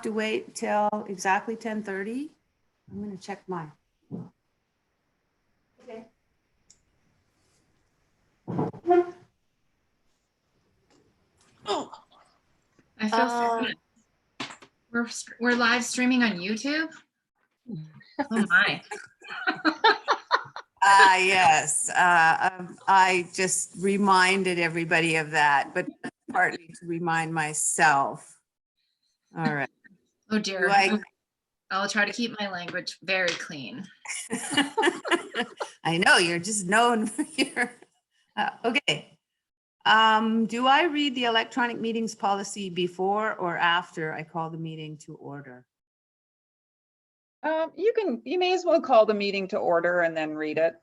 to wait till exactly 10:30. I'm going to check mine. Okay. Oh, I feel sad. We're live streaming on YouTube. Oh my. Yes. I just reminded everybody of that, but partly to remind myself. All right. Oh dear. Do I- I'll try to keep my language very clean. I know you're just known for your. Okay. Do I read the electronic meetings policy before or after I call the meeting to order? You may as well call the meeting to order and then read it.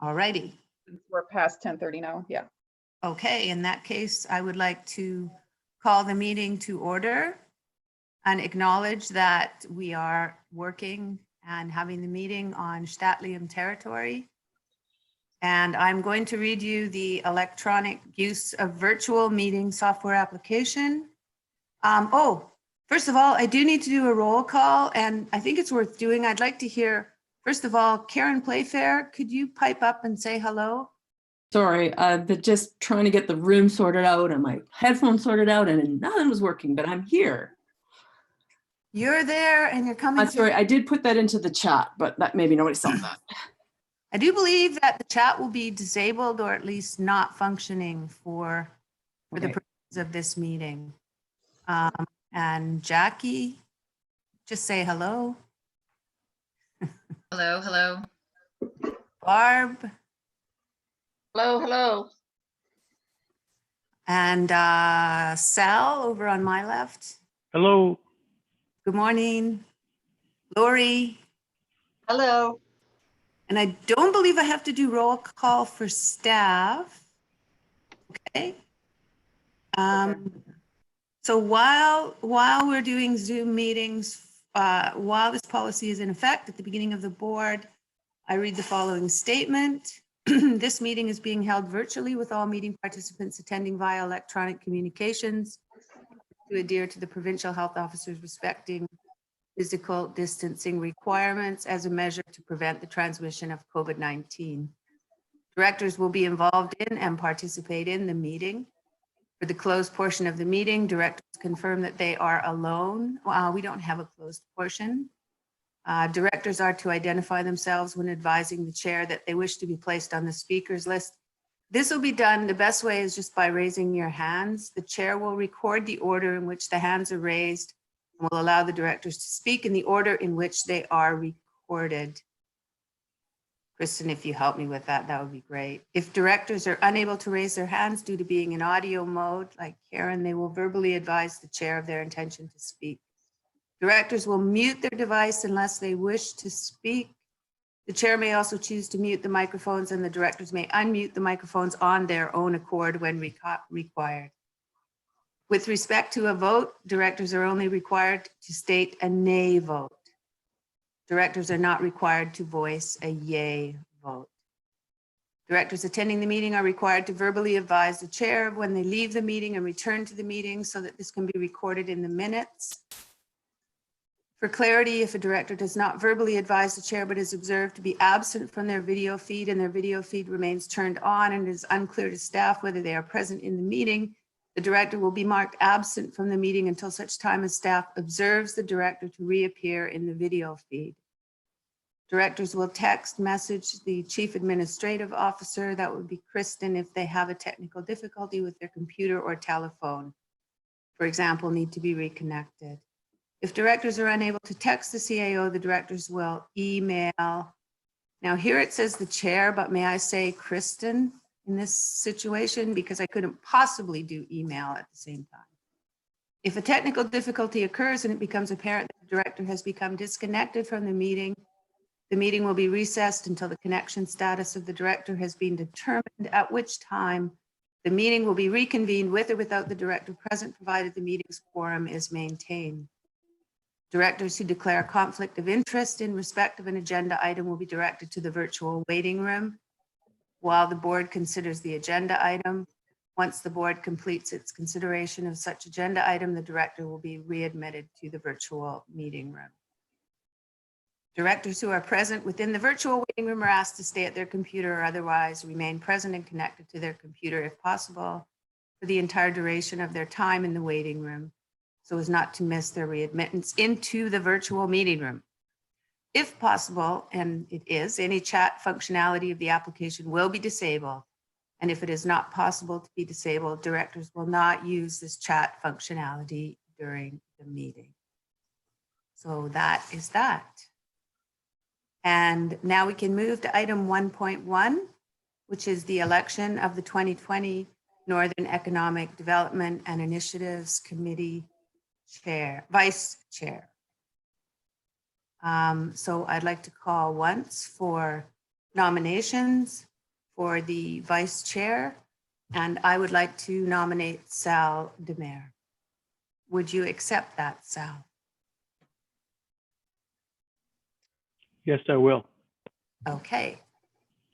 All righty. Since we're past 10:30 now. Yeah. Okay, in that case, I would like to call the meeting to order and acknowledge that we are working and having the meeting on Statlium territory. And I'm going to read you the electronic use of virtual meeting software application. First of all, I do need to do a roll call, and I think it's worth doing. I'd like to hear, first of all, Karen Playfair, could you pipe up and say hello? Sorry, but just trying to get the room sorted out and my headphones sorted out, and nothing was working, but I'm here. You're there and you're coming. I'm sorry, I did put that into the chat, but that maybe nobody saw that. I do believe that the chat will be disabled or at least not functioning for the purposes of this meeting. And Jackie, just say hello. Hello, hello. Barb. Hello, hello. And Sal over on my left. Hello. Good morning. Lori. Hello. And I don't believe I have to do roll call for staff. Okay. So while we're doing Zoom meetings, while this policy is in effect at the beginning of the board, I read the following statement. This meeting is being held virtually with all meeting participants attending via electronic communications to adhere to the provincial health officers respecting physical distancing requirements as a measure to prevent the transmission of COVID-19. Directors will be involved in and participate in the meeting. For the closed portion of the meeting, directors confirm that they are alone. We don't have a closed portion. Directors are to identify themselves when advising the chair that they wish to be placed on the speakers list. This will be done, the best way is just by raising your hands. The chair will record the order in which the hands are raised and will allow the directors to speak in the order in which they are recorded. Kristen, if you help me with that, that would be great. If directors are unable to raise their hands due to being in audio mode, like Karen, they will verbally advise the chair of their intention to speak. Directors will mute their device unless they wish to speak. The chair may also choose to mute the microphones, and the directors may unmute the microphones on their own accord when required. With respect to a vote, directors are only required to state a nay vote. Directors are not required to voice a yay vote. Directors attending the meeting are required to verbally advise the chair when they leave the meeting and return to the meeting so that this can be recorded in the minutes. For clarity, if a director does not verbally advise the chair but is observed to be absent from their video feed and their video feed remains turned on and it is unclear to staff whether they are present in the meeting, the director will be marked absent from the meeting until such time as staff observes the director to reappear in the video feed. Directors will text message the chief administrative officer, that would be Kristen, if they have a technical difficulty with their computer or telephone, for example, need to be reconnected. If directors are unable to text the CAO, the directors will email. Now here it says the chair, but may I say Kristen in this situation, because I couldn't possibly do email at the same time. If a technical difficulty occurs and it becomes apparent that the director has become disconnected from the meeting will be recessed until the connection status of the director has been determined, at which time the meeting will be reconvened with or without the director present, provided the meeting's quorum is maintained. Directors who declare a conflict of interest in respect of an agenda item will be directed to the virtual waiting room while the board considers the agenda item. Once the board completes its consideration of such agenda item, the director will be readmitted to the virtual meeting room. Directors who are present within the virtual waiting room are asked to stay at their computer or otherwise remain present and connected to their computer if possible for the entire duration of their time in the waiting room, so as not to miss their readmittance into the virtual meeting room. If possible, and it is, any chat functionality of the application will be disabled. And if it is not possible to be disabled, directors will not use this chat functionality during the meeting. So that is that. And now we can move to item 1.1, which is the election of the 2020 Northern Economic Development and Initiatives Committee Vice Chair. So I'd like to call once for nominations for the Vice Chair, and I would like to nominate Sal Demare. Would you accept that, Sal? Yes, I will. Okay.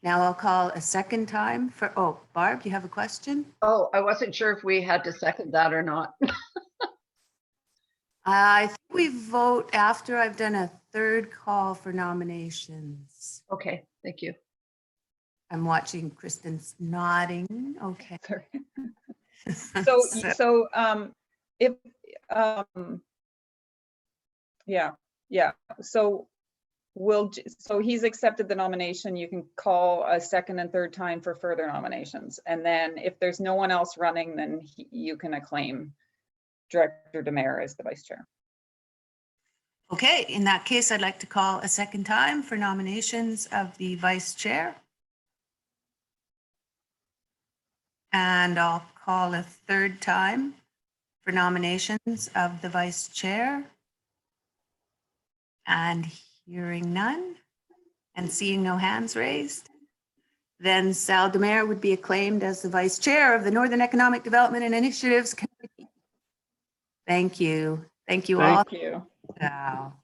Now I'll call a second time for, oh, Barb, you have a question? Oh, I wasn't sure if we had to second that or not. I think we vote after I've done a third call for nominations. Okay, thank you. I'm watching Kristen's nodding. Okay. Sorry. So, if, yeah, so so he's accepted the nomination. You can call a second and third time for further nominations. And then if there's no one else running, then you can acclaim Director Demare as the Vice Chair. Okay, in that case, I'd like to call a second time for nominations of the Vice Chair. And I'll call a third time for nominations of the Vice Chair. And hearing none and seeing no hands raised, then Sal Demare would be acclaimed as the Vice Chair of the Northern Economic Development and Initiatives Committee. Thank you. Thank you all. Thank you. Sal.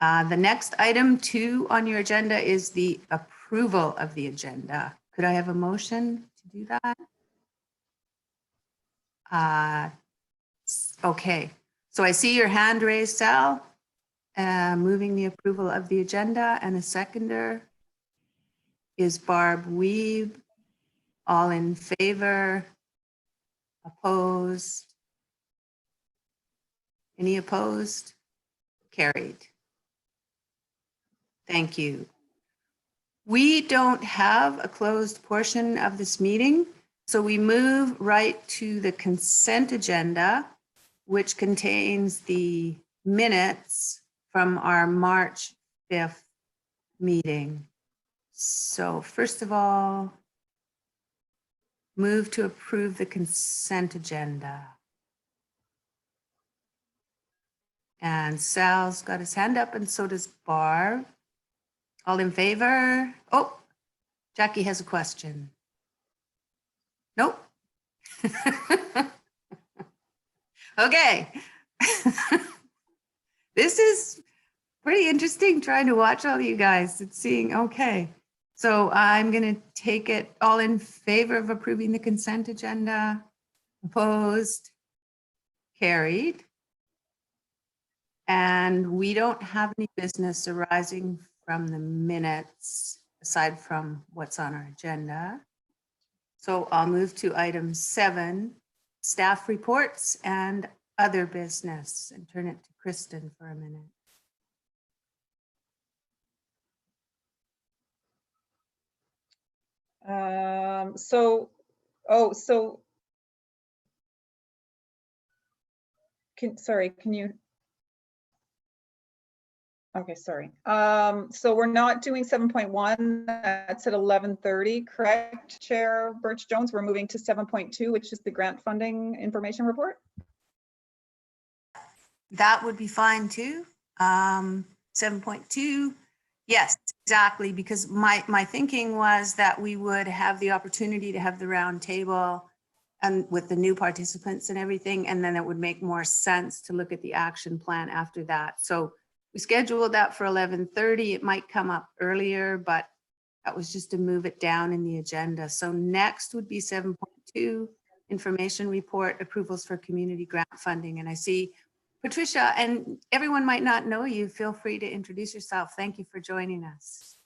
The next item 2 on your agenda is the approval of the agenda. Could I have a motion to do that? Okay, so I see your hand raised, Sal. Moving the approval of the agenda, and a seconder is Barb Weeb. All in favor? Opposed? Any opposed? Carried. Thank you. We don't have a closed portion of this meeting, so we move right to the consent agenda, which contains the minutes from our March 5th meeting. So first of all, move to approve the consent agenda. And Sal's got his hand up, and so does Barb. All in favor? Oh, Jackie has a question. Nope. Okay. This is pretty interesting trying to watch all you guys. It's seeing, okay. So I'm going to take it all in favor of approving the consent agenda. Opposed? Carried. And we don't have any business arising from the minutes aside from what's on our agenda. So I'll move to item 7, staff reports and other business, and turn it to Kristen for a minute. Can you? Okay, sorry. So we're not doing 7.1, that's at 11:30, correct, Chair Birch Jones? We're moving to 7.2, which is the grant funding information report. That would be fine too. 7.2, yes, exactly, because my thinking was that we would have the opportunity to have the round table and with the new participants and everything, and then it would make more sense to look at the action plan after that. So we scheduled that for 11:30. It might come up earlier, but That was just to move it down in the agenda. So next would be 7.2, information report, approvals for community grant funding. And I see Patricia, and everyone might not know you. Feel free to introduce yourself. Thank you for joining us.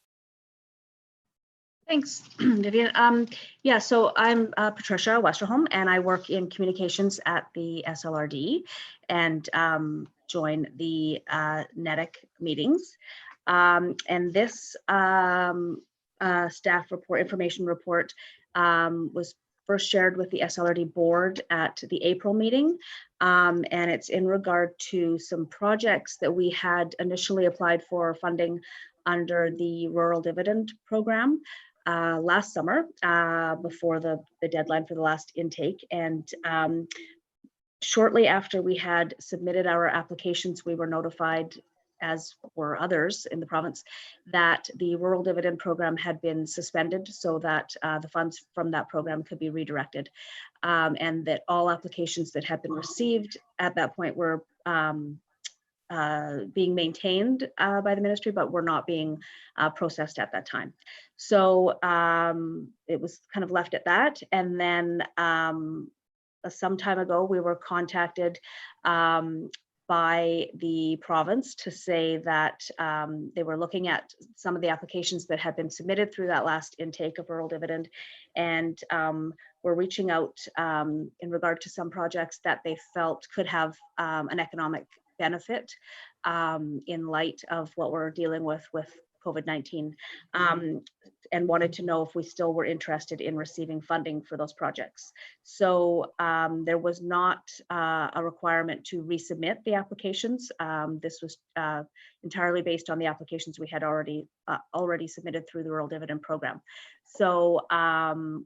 Thanks, Vivian. Yeah, so I'm Patricia Westerholm, and I work in communications at the SLRD and join the NEDIC meetings. And this staff report, information report, was first shared with the SLRD board at the April meeting. And it's in regard to some projects that we had initially applied for funding under the Rural Dividend Program last summer, before the deadline for the last intake. And shortly after we had submitted our applications, we were notified, as were others in the province, that the Rural Dividend Program had been suspended so that the funds from that program could be redirected, and that all applications that had been received at that point were being maintained by the ministry, but were not being processed at that time. So it was kind of left at that. And then some time ago, we were contacted by the province to say that they were looking at some of the applications that had been submitted through that last intake of rural dividend, and were reaching out in regard to some projects that they felt could have an economic benefit in light of what we're dealing with COVID-19, and wanted to know if we still were interested in receiving funding for those projects. So there was not a requirement to resubmit the applications. This was entirely based on the applications we had already submitted through the Rural Dividend Program. So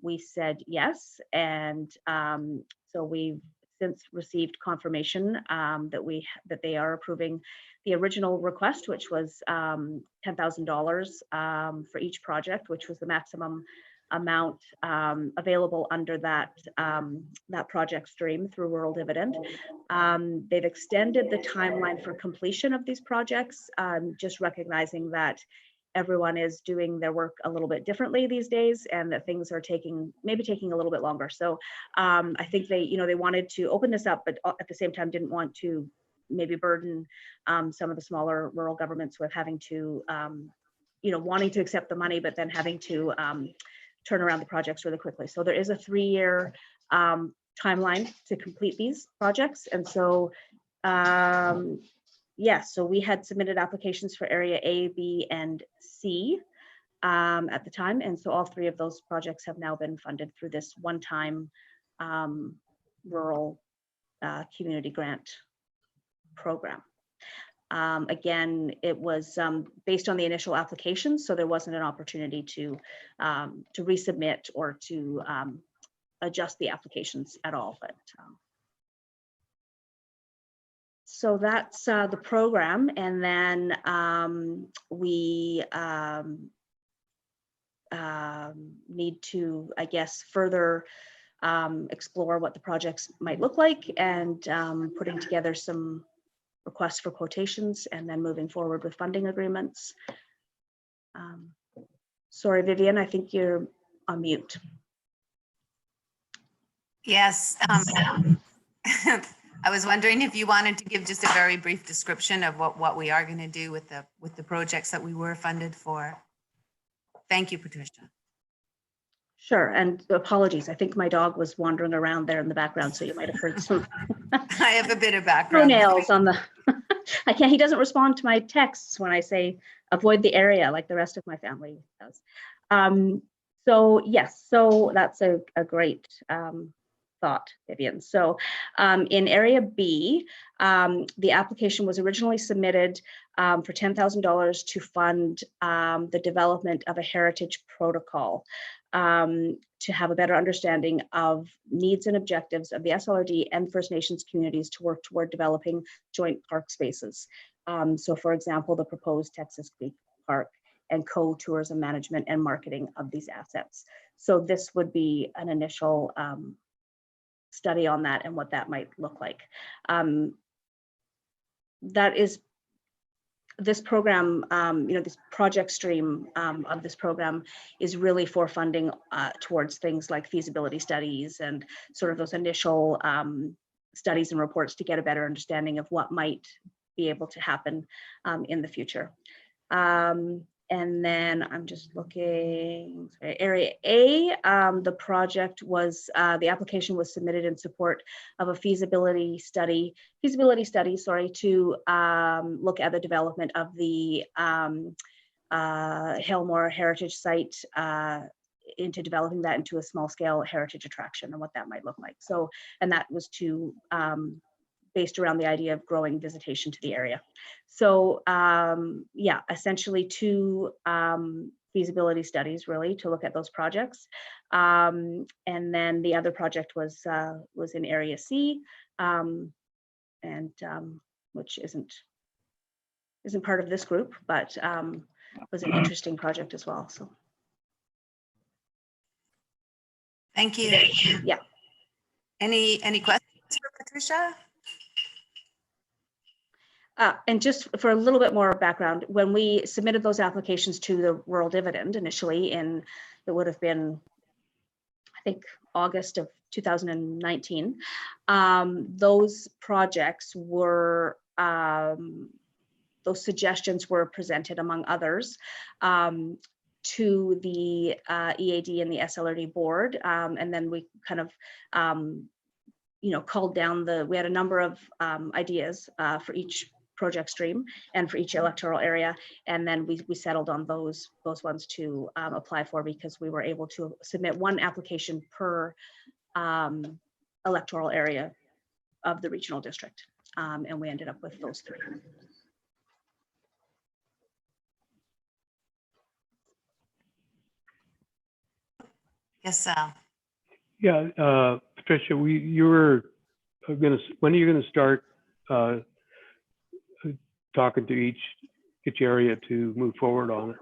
we said yes, and so we've since received confirmation that they are approving the original request, which was $10,000 for each project, which was the maximum amount available under that project stream through Rural Dividend. They've extended the timeline for completion of these projects, just recognizing that everyone is doing their work a little bit differently these days, and that things are maybe taking a little bit longer. So I think they wanted to open this up, but at the same time didn't want to maybe burden some of the smaller rural governments with having to, wanting to accept the money, but then having to turn around the projects really quickly. So there is a 3-year timeline to complete these projects. And so yes, so we had submitted applications for area A, B, and C at the time. And so all 3 of those projects have now been funded through this one-time rural community grant program. Again, it was based on the initial application, so there wasn't an opportunity to resubmit or to adjust the applications at all. But so that's the program, and then we need to, I guess, further explore what the projects might look like, and putting together some requests for quotations, and then moving forward with funding agreements. Sorry, Vivian, I think you're on mute. Yes. I was wondering if you wanted to give just a very brief description of what we are going to do with the projects that we were funded for. Thank you, Patricia. Sure, and apologies. I think my dog was wandering around there in the background, so you might have heard some I have a bit of background. nails on the. He doesn't respond to my texts when I say avoid the area like the rest of my family does. So yes, so that's a great thought, Vivian. So in area B, the application was originally submitted for $10,000 to fund the development of a heritage protocol to have a better understanding of needs and objectives of the SLRD and First Nations communities to work toward developing joint park spaces. So for example, the proposed Texas Creek Park and co-tourism management and marketing of these assets. So this would be an initial study on that and what that might look like. That is this program, this project stream of this program is really for funding towards things like feasibility studies and sort of those initial studies and reports to get a better understanding of what might be able to happen in the future. And then I'm just looking, sorry, area A, the project was, the application was submitted in support of a feasibility study, to look at the development of the Hillmore Heritage Site into developing that into a small scale heritage attraction and what that might look like. So, and that was to based around the idea of growing visitation to the area. So yeah, essentially two feasibility studies really to look at those projects. And then the other project was in area C, which isn't part of this group, but was an interesting project as well. So Thank you. yeah. Any questions for Patricia? And just for a little bit more background, when we submitted those applications to the rural dividend initially it would have been, I think, August of 2019, those projects were, those suggestions were presented among others to the EAD and the SLRD board. And then we kind of, culled down we had a number of ideas for each project stream and for each electoral area, and then we settled on those ones to apply for, because we were able to submit one application per electoral area of the regional district, and we ended up with those three. Yes, Sal. Yeah, Patricia, when are you gonna start talking to each area to move forward on it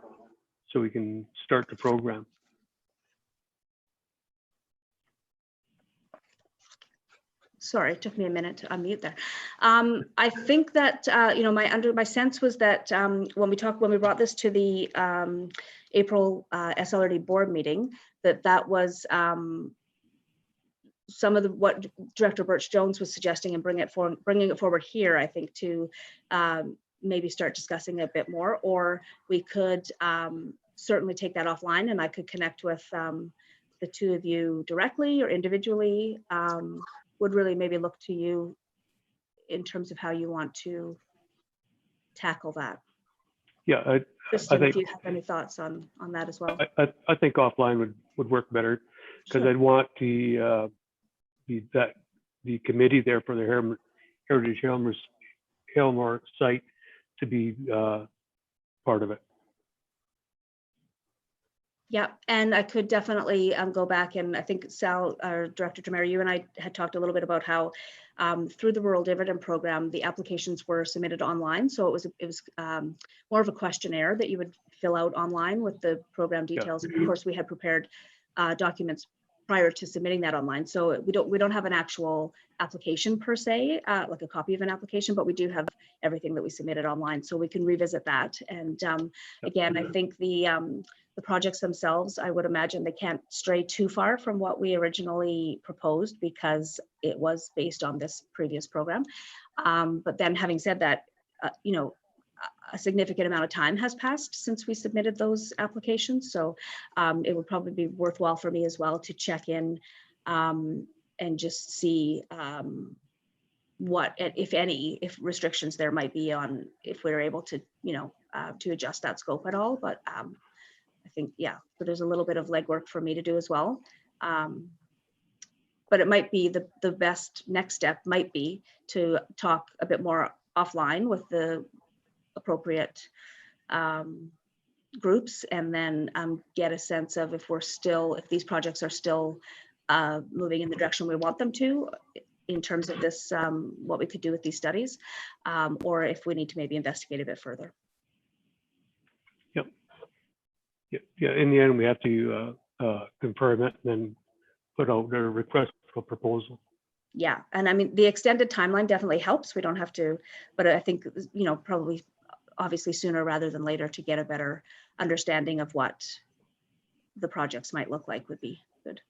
so we can start the program? Sorry, it took me a minute to unmute there. I think that my sense was that when we brought this to the April SLRD board meeting, that was some of what Director Birch Jones was suggesting, and bringing it forward here, I think, to maybe start discussing a bit more, or we could certainly take that offline, and I could connect with the two of you directly or individually. Would really maybe look to you in terms of how you want to tackle that. Yeah, Kristen, think- if you have any thoughts on that as well. I think offline would work better, because Sure. I'd want the committee there for the Heritage Hillmore site to be part of it. Yeah, and I could definitely go back, and I think Sal, or Director Demare, you and I had talked a little bit about how through the Rural Dividend Program, the applications were submitted online. So it was more of a questionnaire that you would fill out online with the program details. Yeah. And of course, we had prepared documents prior to submitting that online. So we don't have an actual application per se, like a copy of an application, but we do have everything that we submitted online. So we can revisit that. And again, I think the projects themselves, I would imagine they can't stray too far from what we originally proposed, because it was based on this previous program. But then having said that, a significant amount of time has passed since we submitted those applications. So it would probably be worthwhile for me as well to check in and just see what, if any, if restrictions there might be on if we're able to, to adjust that scope at all. But I think, yeah, so there's a little bit of legwork for me to do as well. But it might be the best next step might be to talk a bit more offline with the appropriate groups, and then get a sense of if these projects are still moving in the direction we want them to in terms of this, what we could do with these studies, or if we need to maybe investigate a bit further. Yeah, in the end, we have to confirm it and then put out a request for proposal. Yeah, and I mean, the extended timeline definitely helps. We don't have to, but I think, probably obviously sooner rather than later to get a better understanding of what the projects might look like would be good.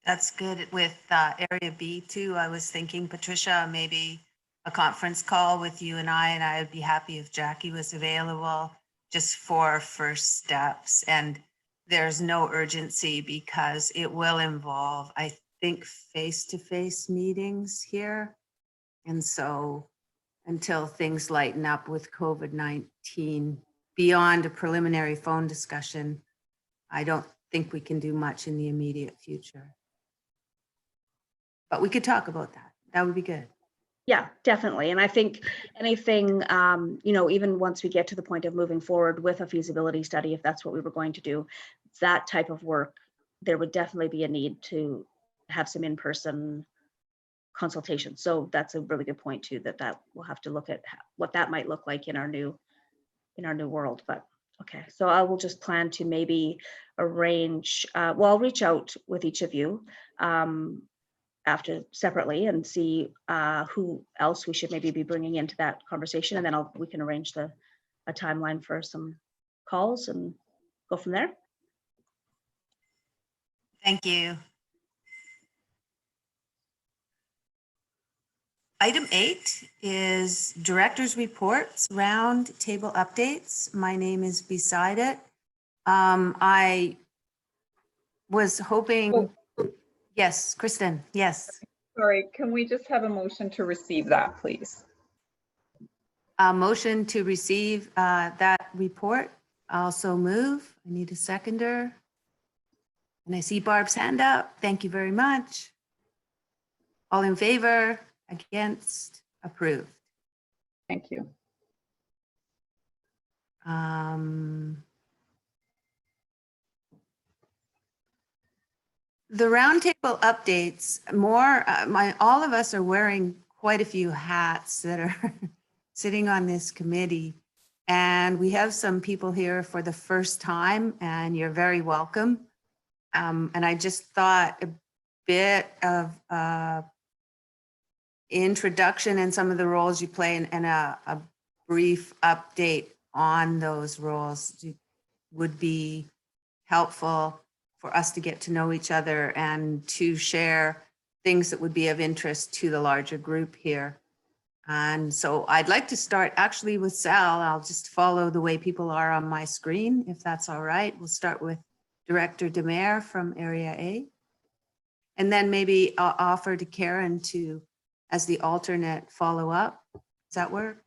That's good with Area B too. I was thinking, Patricia, maybe a conference call with you and I would be happy if Jackie was available just for first steps. And there's no urgency because it will involve, I think, face-to-face meetings here. And so until things lighten up with COVID-19, beyond a preliminary phone discussion, I don't think we can do much in the immediate future. But we could talk about that. That would be good. Yeah, definitely. And I think anything, you know, even once we get to the point of moving forward with a feasibility study, if that's what we were going to do, that type of work, there would definitely be a need to have some in-person consultation. So that's a really good point too, that we'll have to look at what that might look like in our new world. But okay, so I will just plan to maybe arrange, well, I'll reach out with each of you after separately and see who else we should maybe be bringing into that conversation, and then we can arrange a timeline for some calls and go from there. Thank you. Item 8 is director's reports, round table updates. My name is beside it. I was hoping, yes, Kristen, yes. Sorry, can we just have a motion to receive that, please? A motion to receive that report. Also move. I need a seconder. And I see Barb's hand up. Thank you very much. All in favor, against, approved. Thank you. The roundtable updates, all of us are wearing quite a few hats that are sitting on this committee. And we have some people here for the first time, and you're very welcome. And I just thought a bit of introduction and some of the roles you play and a brief update on those roles would be helpful for us to get to know each other and to share things that would be of interest to the larger group here. And so I'd like to start actually with Sal. I'll just follow the way people are on my screen, if that's all right. We'll start with Director Demare from Area A. And then maybe I'll offer to Karen to, as the alternate, follow up. Does that work?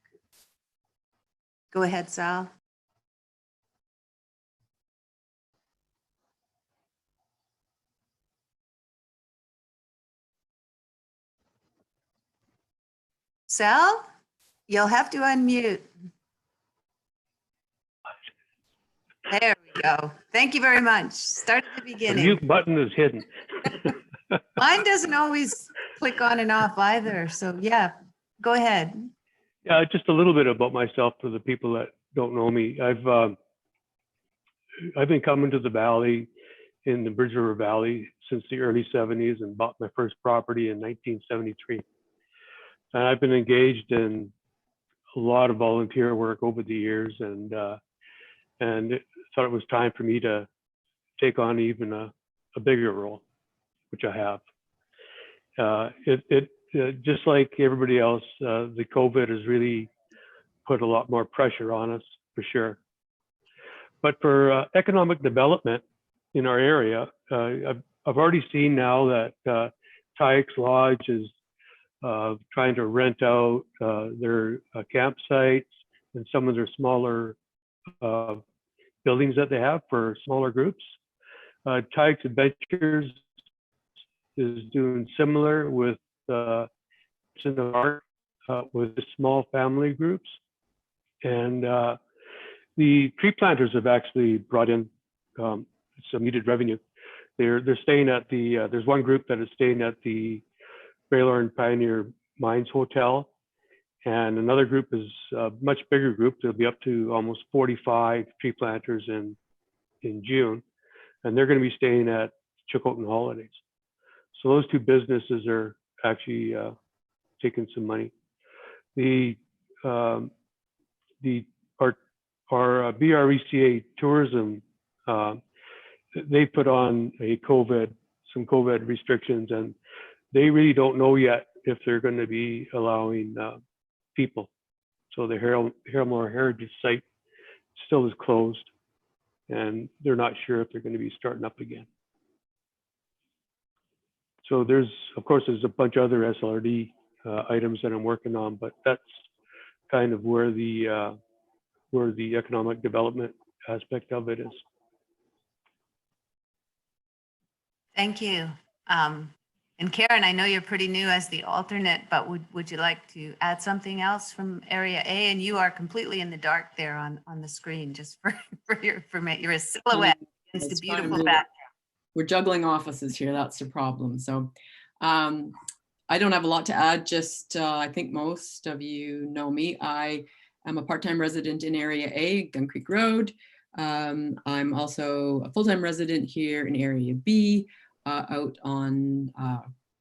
Go ahead, Sal. Sal, you'll have to unmute. There we go. Thank you very much. Start at the The beginning. mute button is hidden. Mine doesn't always click on and off either. So yeah, go ahead. Yeah, just a little bit about myself for the people that don't know me. I've been coming to the Valley in the Bridge River Valley since the early 70s and bought my first property in 1973. And I've been engaged in a lot of volunteer work over the years, and thought it was time for me to take on even a bigger role, which I have. Just like everybody else, the COVID has really put a lot more pressure on us, for sure. But for economic development in our area, I've already seen now that Tykes Lodge is trying to rent out their campsites and some of their smaller buildings that they have for smaller groups. Tykes Adventures is doing similar with with the small family groups. And the tree planters have actually brought in some needed revenue. They're staying at the, there's one group that is staying at the Baylor and Pioneer Mines Hotel. And another group is a much bigger group. There'll be up to almost 45 tree planters in June. And they're going to be staying at Chilcotin Holidays. So those two businesses are actually taken some money. The our BRECA tourism, they put on some COVID restrictions, and they really don't know yet if they're going to be allowing people. So the Haremore Heritage Site still is closed, and they're not sure if they're going to be starting up again. So there's a bunch of other SLRD items that I'm working on, but that's kind of where the economic development aspect of it is. Thank you. And Karen, I know you're pretty new as the alternate, but would you like to add something else from Area A? And you are completely in the dark there on the screen, just for your information. You're a silhouette against a It's fine. beautiful background. We're juggling offices here. That's the problem. So I don't have a lot to add. Just I think most of you know me. I am a part-time resident in Area A, Gun Creek Road. I'm also a full-time resident here in Area B, out on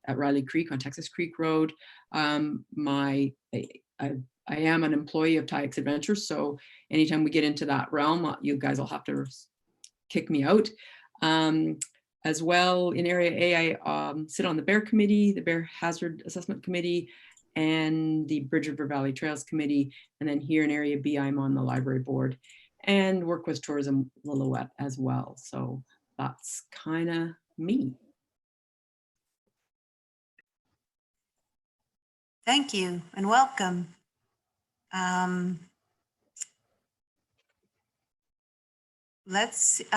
at Riley Creek on Texas Creek Road. I am an employee of TIEX Adventures, so anytime we get into that realm, you guys will have to kick me out. As well, in Area A, I sit on the Bear Committee, the Bear Hazard Assessment Committee, and the Bridge River Valley Trails Committee. And then here in Area B, I'm on the Library Board and work with Tourism-Lillooet as well. So that's kind of me. Thank you and welcome. I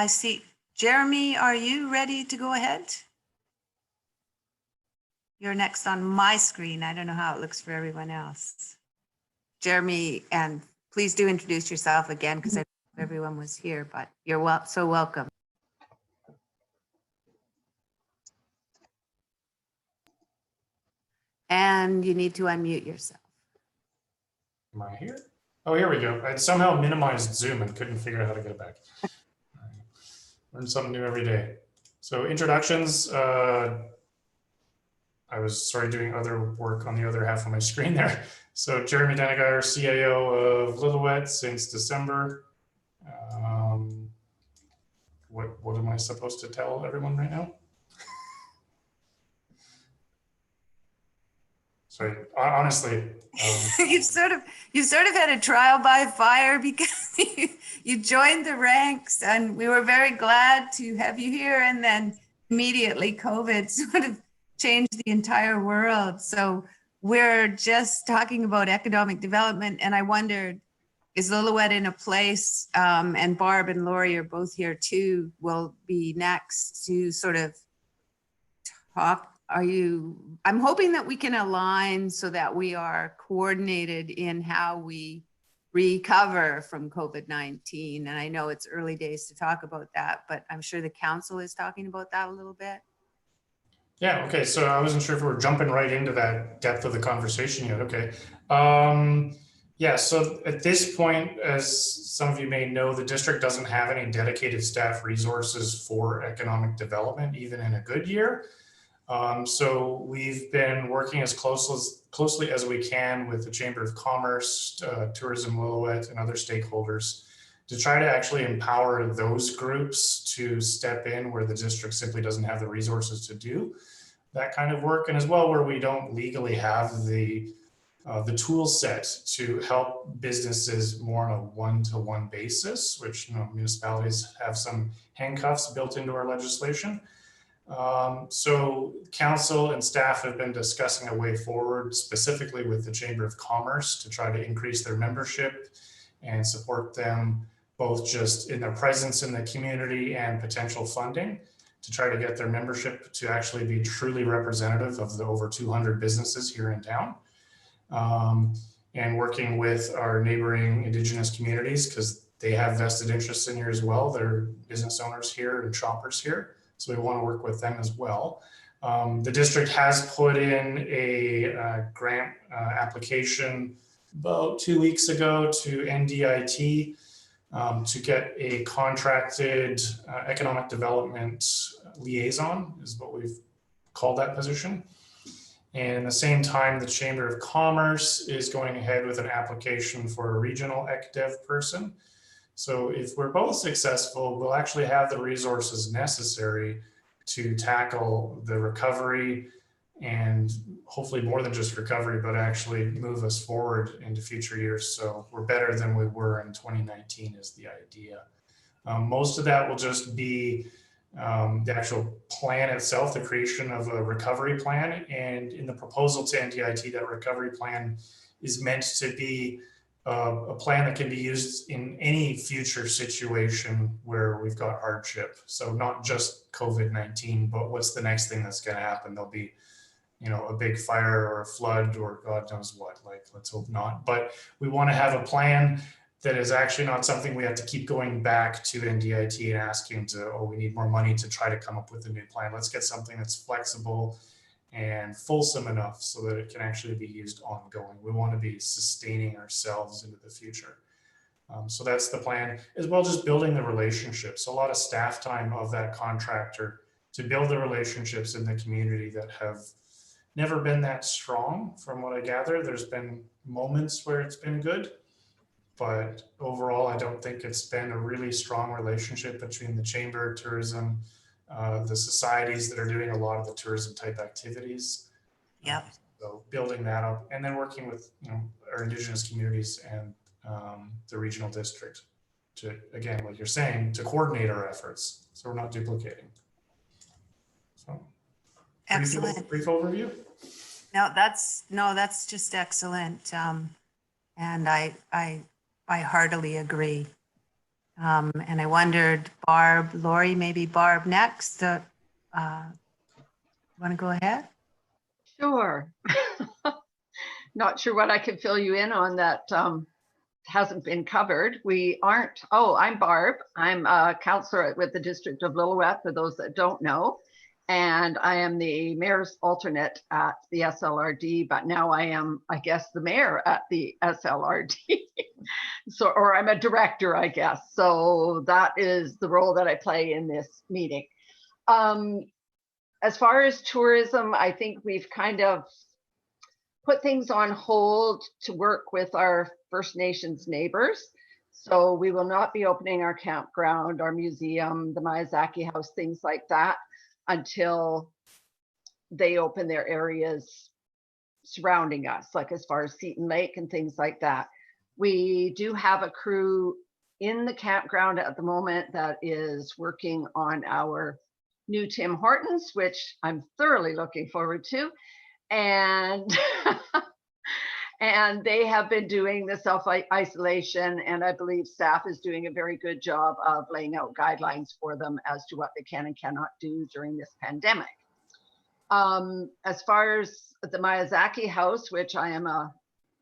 see, Jeremy, are you ready to go ahead? You're next on my screen. I don't know how it looks for everyone else. Jeremy, and please do introduce yourself again, because I don't know if everyone was here, but you're so welcome. And you need to unmute yourself. Am I here? Oh, here we go. I somehow minimized Zoom and couldn't figure out how to get it back. Learn something new every day. So introductions. I was doing other work on the other half of my screen there. So Jeremy Denegeyer, CAO of Lillooet since December. What am I supposed to tell everyone right now? Sorry, honestly. You've sort of had a trial by fire, because you joined the ranks, and we were very glad to have you here. And then immediately COVID sort of changed the entire world. So we're just talking about economic development. And I wondered, is Lillooet in a place, and Barb and Lori are both here too, will be next to sort of talk. I'm hoping that we can align so that we are coordinated in how we recover from COVID-19. And I know it's early days to talk about that, but I'm sure the council is talking about that a little bit. Yeah, okay, so I wasn't sure if we were jumping right into that depth of the conversation yet. Okay. Yeah, so at this point, as some of you may know, the district doesn't have any dedicated staff resources for economic development, even in a good year. So we've been working as closely as we can with the Chamber of Commerce, Tourism-Lillooet, and other stakeholders to try to actually empower those groups to step in where the district simply doesn't have the resources to do that kind of work, and as well where we don't legally have the tool set to help businesses more on a one-to-one basis, which municipalities have some handcuffs built into our legislation. So council and staff have been discussing a way forward, specifically with the Chamber of Commerce, to try to increase their membership and support them both just in their presence in the community and potential funding to try to get their membership to actually be truly representative of the over 200 businesses here in town. And working with our neighboring Indigenous communities, because they have vested interests in here as well. They're business owners here and shoppers here. So we want to work with them as well. The district has put in a grant application about 2 weeks ago to NDIT to get a contracted economic development liaison, is what we've called that position. And at the same time, the Chamber of Commerce is going ahead with an application for a regional ECDEV person. So if we're both successful, we'll actually have the resources necessary to tackle the recovery and hopefully more than just recovery, but actually move us forward into future years. So we're better than we were in 2019 is the idea. Most of that will just be the actual plan itself, the creation of a recovery plan. And in the proposal to NDIT, that recovery plan is meant to be a plan that can be used in any future situation where we've got hardship. So not just COVID-19, but what's the next thing that's going to happen? There'll be, you know, a big fire or a flood or God knows what, like, let's hope not. But we want to have a plan that is actually not something we have to keep going back to NDIT and asking to, oh, we need more money to try to come up with a new plan. Let's get something that's flexible and fulsome enough so that it can actually be used ongoing. We want to be sustaining ourselves into the future. So that's the plan, as well, just building the relationships. A lot of staff time of that contractor to build the relationships in the community that have never been that strong from what I gather. There's been moments where it's been good, but overall, I don't think it's been a really strong relationship between the Chamber, tourism, the societies that are doing a lot of the tourism type activities. Yep. So building that up and then working with, you know, our Indigenous communities and the regional district to, again, like you're saying, to coordinate our efforts so we're not duplicating. So Excellent. brief overview. No, that's just excellent. And I heartily agree. And I wondered, Barb, Lori, maybe Barb next. Want to go ahead? Sure. Not sure what I can fill you in on that hasn't been covered. We aren't, I'm Barb. I'm a counselor with the District of Lillooet, for those that don't know. And I am the mayor's alternate at the SLRD, but now I am, I guess, the mayor at the SLRD. So, or I'm a director, I guess. So that is the role that I play in this meeting. As far as tourism, I think we've kind of put things on hold to work with our First Nations neighbors. So we will not be opening our campground, our museum, the Miyazaki House, things like that, until they open their areas surrounding us, like as far as Seton Lake and things like that. We do have a crew in the campground at the moment that is working on our new Tim Hortons, which I'm thoroughly looking forward to. And and they have been doing the self-isolation, and I believe staff is doing a very good job of laying out guidelines for them as to what they can and cannot do during this pandemic. As far as the Miyazaki House, which I am a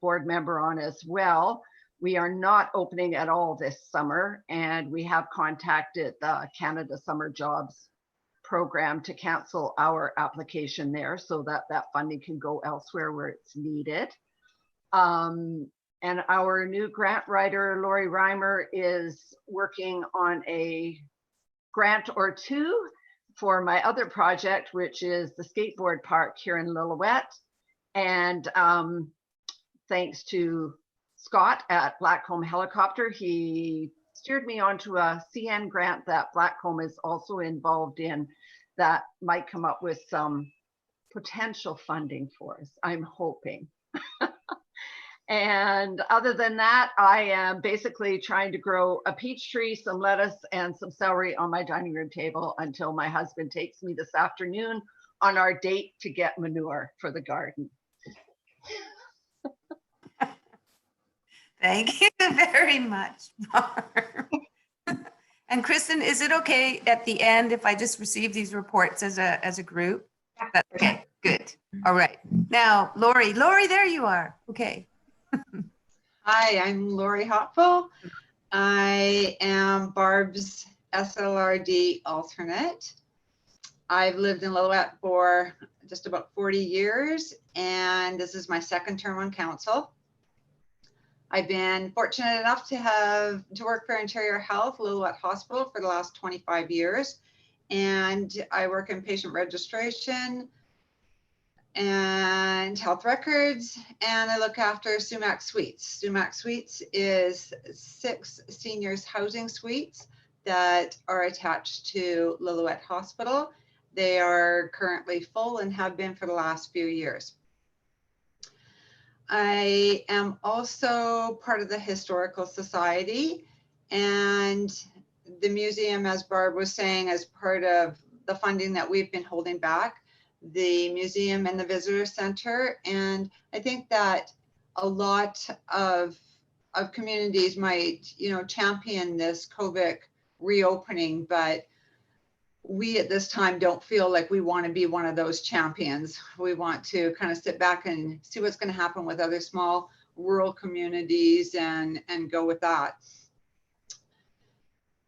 board member on as well, we are not opening at all this summer, and we have contacted the Canada Summer Jobs program to cancel our application there so that that funding can go elsewhere where it's needed. And our new grant writer, Lori Reimer, is working on a grant or two for my other project, which is the skateboard park here in Lillooet. And thanks to Scott at Blackcomb Helicopter, he steered me onto a CN grant that Blackcomb is also involved in that might come up with some potential funding for us, I'm hoping. And other than that, I am basically trying to grow a peach tree, some lettuce, and some celery on my dining room table until my husband takes me this afternoon on our date to get manure for the garden. Thank you very much, Barb. And Kristen, is it okay at the end if I just receive these reports as a group? That's okay, good. All right. Now, Lori, there you are. Okay. Hi, I'm Lori Hopful. I am Barb's SLRD alternate. I've lived in Lillooet for just about 40 years, and this is my second term on council. I've been fortunate enough to work for Interior Health, Lillooet Hospital, for the last 25 years. And I work in patient registration, and health records, and I look after Sumac Suites. Sumac Suites is 6 seniors housing suites that are attached to Lillooet Hospital. They are currently full and have been for the last few years. I am also part of the Historical Society, and the museum, as Barb was saying, as part of the funding that we've been holding back, the museum and the visitor center. And I think that a lot of communities might, champion this COVID reopening, but we at this time don't feel like we want to be one of those champions. We want to kind of sit back and see what's going to happen with other small rural communities and go with that.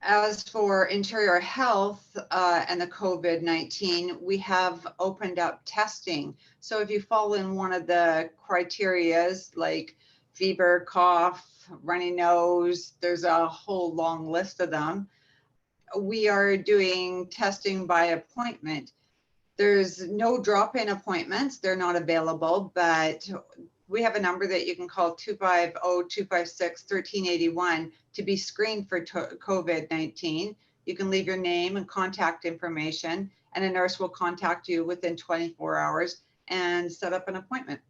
As for interior health and the COVID-19, we have opened up testing. So if you fall in one of the criterias like fever, cough, runny nose, there's a whole long list of them. We are doing testing by appointment. There's no drop-in appointments. They're not available, but we have a number that you can call 250-256-1381 to be screened for COVID-19. You can leave your name and contact information, and a nurse will contact you within 24 hours and set up an appointment.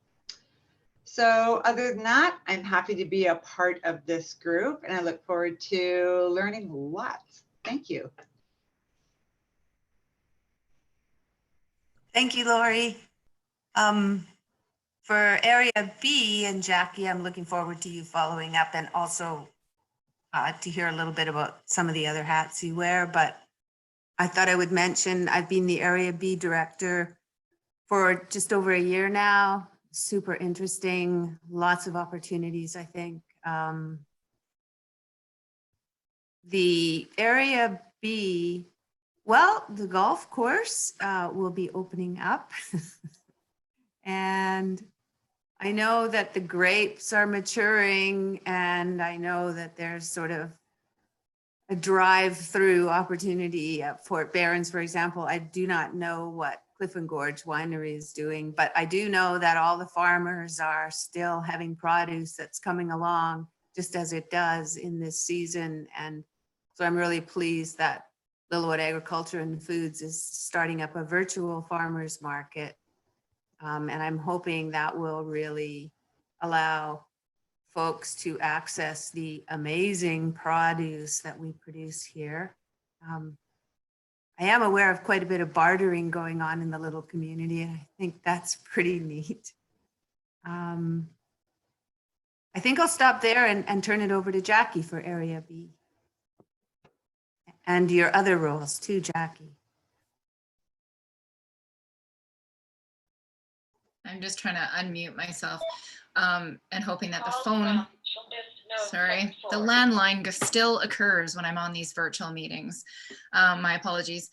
So other than that, I'm happy to be a part of this group, and I look forward to learning lots. Thank you. Thank you, Lori. For Area B and Jackie, I'm looking forward to you following up and also to hear a little bit about some of the other hats you wear. But I thought I would mention I've been the Area B director for just over a year now. Super interesting, lots of opportunities, I think. The Area B, well, the golf course will be opening up. And I know that the grapes are maturing, and I know that there's sort of a drive-through opportunity at Fort Barons, for example. I do not know what Cliff and Gorge Winery is doing, but I do know that all the farmers are still having produce that's coming along just as it does in this season. And so I'm really pleased that Lillooet Agriculture and Foods is starting up a virtual farmers market. And I'm hoping that will really allow folks to access the amazing produce that we produce here. I am aware of quite a bit of bartering going on in the little community, and I think that's pretty neat. I think I'll stop there and turn it over to Jackie for Area B. And your other roles too, Jackie. I'm just trying to unmute myself and hoping that the phone, sorry, the landline still occurs when I'm on these virtual meetings. My apologies.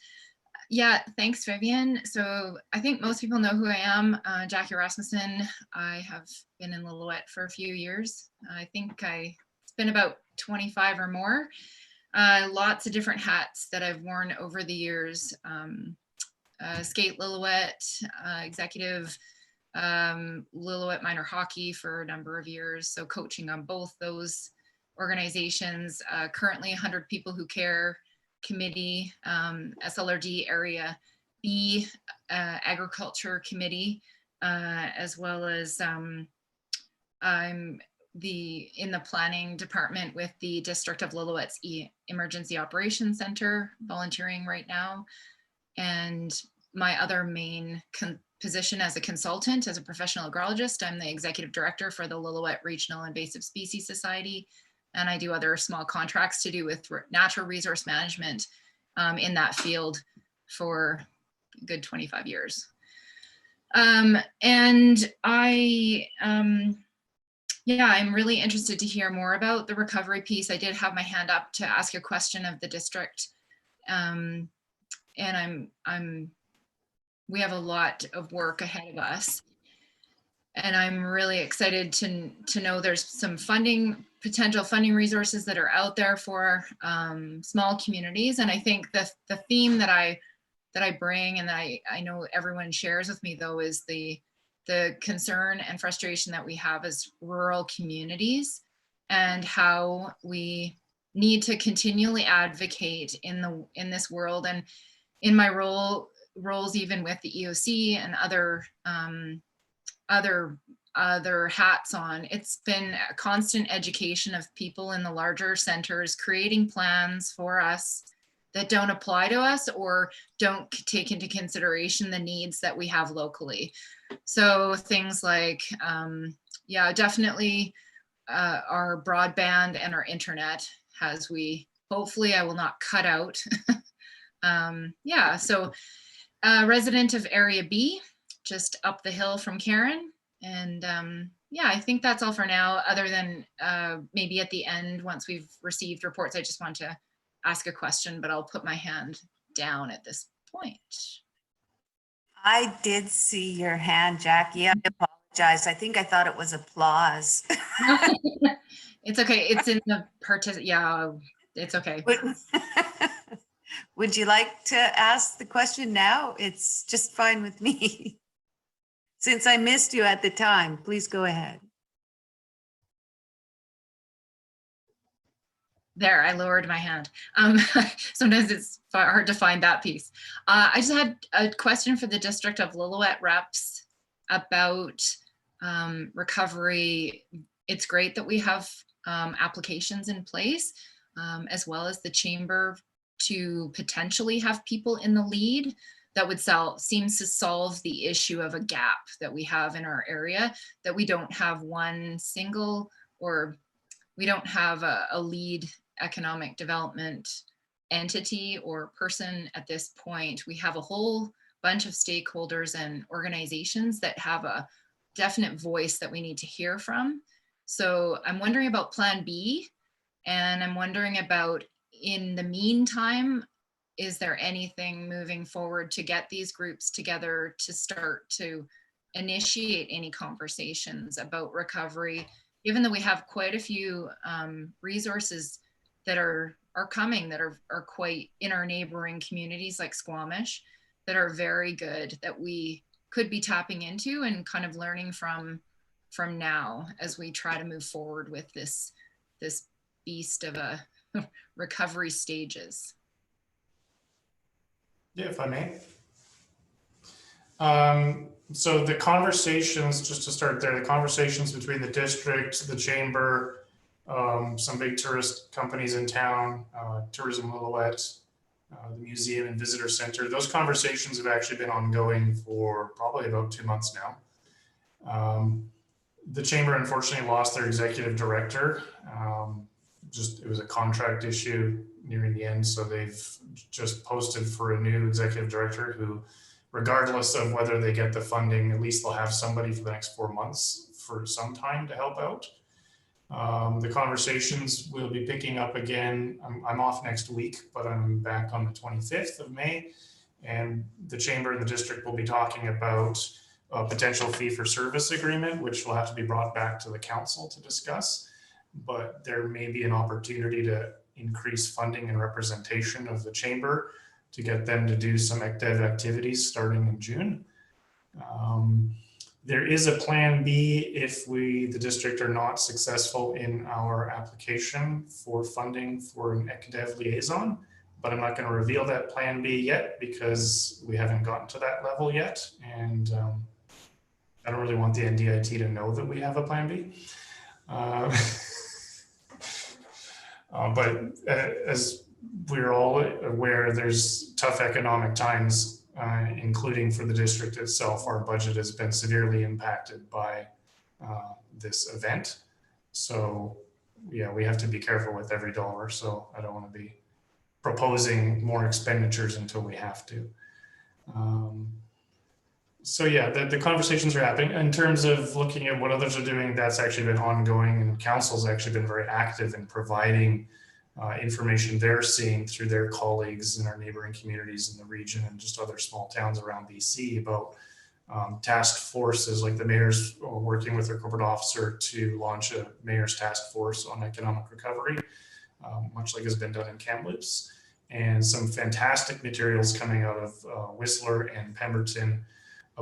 Yeah, thanks, Vivian. So I think most people know who I am, Jackie Rasmussen. I have been in Lillooet for a few years. I think it's been about 25 or more. Lots of different hats that I've worn over the years. Skate Lillooet, executive, Lillooet minor hockey for a number of years. So coaching on both those organizations, currently 100 People Who Care committee, SLRD Area B Agriculture Committee, as well as I'm in the planning department with the District of Lillooet's Emergency Operations Center, volunteering right now. And my other main position as a consultant, as a professional agrologist, I'm the executive director for the Lillooet Regional Invasive Species Society. And I do other small contracts to do with natural resource management in that field for a good 25 years. And yeah, I'm really interested to hear more about the recovery piece. I did have my hand up to ask a question of the district. And we have a lot of work ahead of us. And I'm really excited to know there's some potential funding resources that are out there for small communities. And I think the theme that I bring and that I know everyone shares with me though is the the concern and frustration that we have as rural communities, and how we need to continually advocate in this world. And in my roles even with the EOC and other hats on, it's been a constant education of people in the larger centers, creating plans for us that don't apply to us or don't take into consideration the needs that we have locally. So things like, yeah, definitely our broadband and our internet, hopefully I will not cut out. Yeah, so resident of Area B, just up the hill from Karen. And yeah, I think that's all for now, other than maybe at the end, once we've received reports, I just want to ask a question, but I'll put my hand down at this point. I did see your hand, Jackie. I apologize. I think I thought it was applause. It's okay. It's in the yeah, it's okay. Would you like to ask the question now? It's just fine with me. Since I missed you at the time, please go ahead. There, I lowered my hand. Sometimes it's hard to find that piece. I just had a question for the District of Lillooet reps about recovery. It's great that we have applications in place, as well as the chamber, to potentially have people in the lead that would seems to solve the issue of a gap that we have in our area, that we don't have one single, or we don't have a lead economic development entity or person at this point. We have a whole bunch of stakeholders and organizations that have a definite voice that we need to hear from. So I'm wondering about Plan B, and I'm wondering about, in the meantime, is there anything moving forward to get these groups together to start to initiate any conversations about recovery, given that we have quite a few resources that are coming, that are quite in our neighboring communities like Squamish, that are very good, that we could be tapping into and kind of learning from now as we try to move forward with this beast of a recovery stages. Yeah, if I may. So the conversations, just to start there, the conversations between the district, the chamber, some big tourist companies in town, Tourism Lillooet, the museum and visitor center, those conversations have actually been ongoing for probably about 2 months now. The chamber unfortunately lost their executive director. It was a contract issue nearing the end, so they've just posted for a new executive director who, regardless of whether they get the funding, at least they'll have somebody for the next 4 months for some time to help out. The conversations will be picking up again. I'm off next week, but I'm back on the 25th of May, and the chamber and the district will be talking about a potential fee for service agreement, which will have to be brought back to the council to discuss. But there may be an opportunity to increase funding and representation of the chamber to get them to do some ECDEV activities starting in June. There is a Plan B if the district, are not successful in our application for funding for an ECDEV liaison, but I'm not going to reveal that Plan B yet because we haven't gotten to that level yet. And I don't really want the NDIT to know that we have a Plan B. But as we're all aware, there's tough economic times, including for the district itself. Our budget has been severely impacted by this event. So yeah, we have to be careful with every dollar. So I don't want to be proposing more expenditures until we have to. So yeah, the conversations are happening. In terms of looking at what others are doing, that's actually been ongoing, and council's actually been very active in providing information they're seeing through their colleagues in our neighboring communities in the region and just other small towns around BC about task forces, like the mayor's working with their corporate officer to launch a mayor's task force on economic recovery, much like has been done in Kamloops, and some fantastic materials coming out of Whistler and Pemberton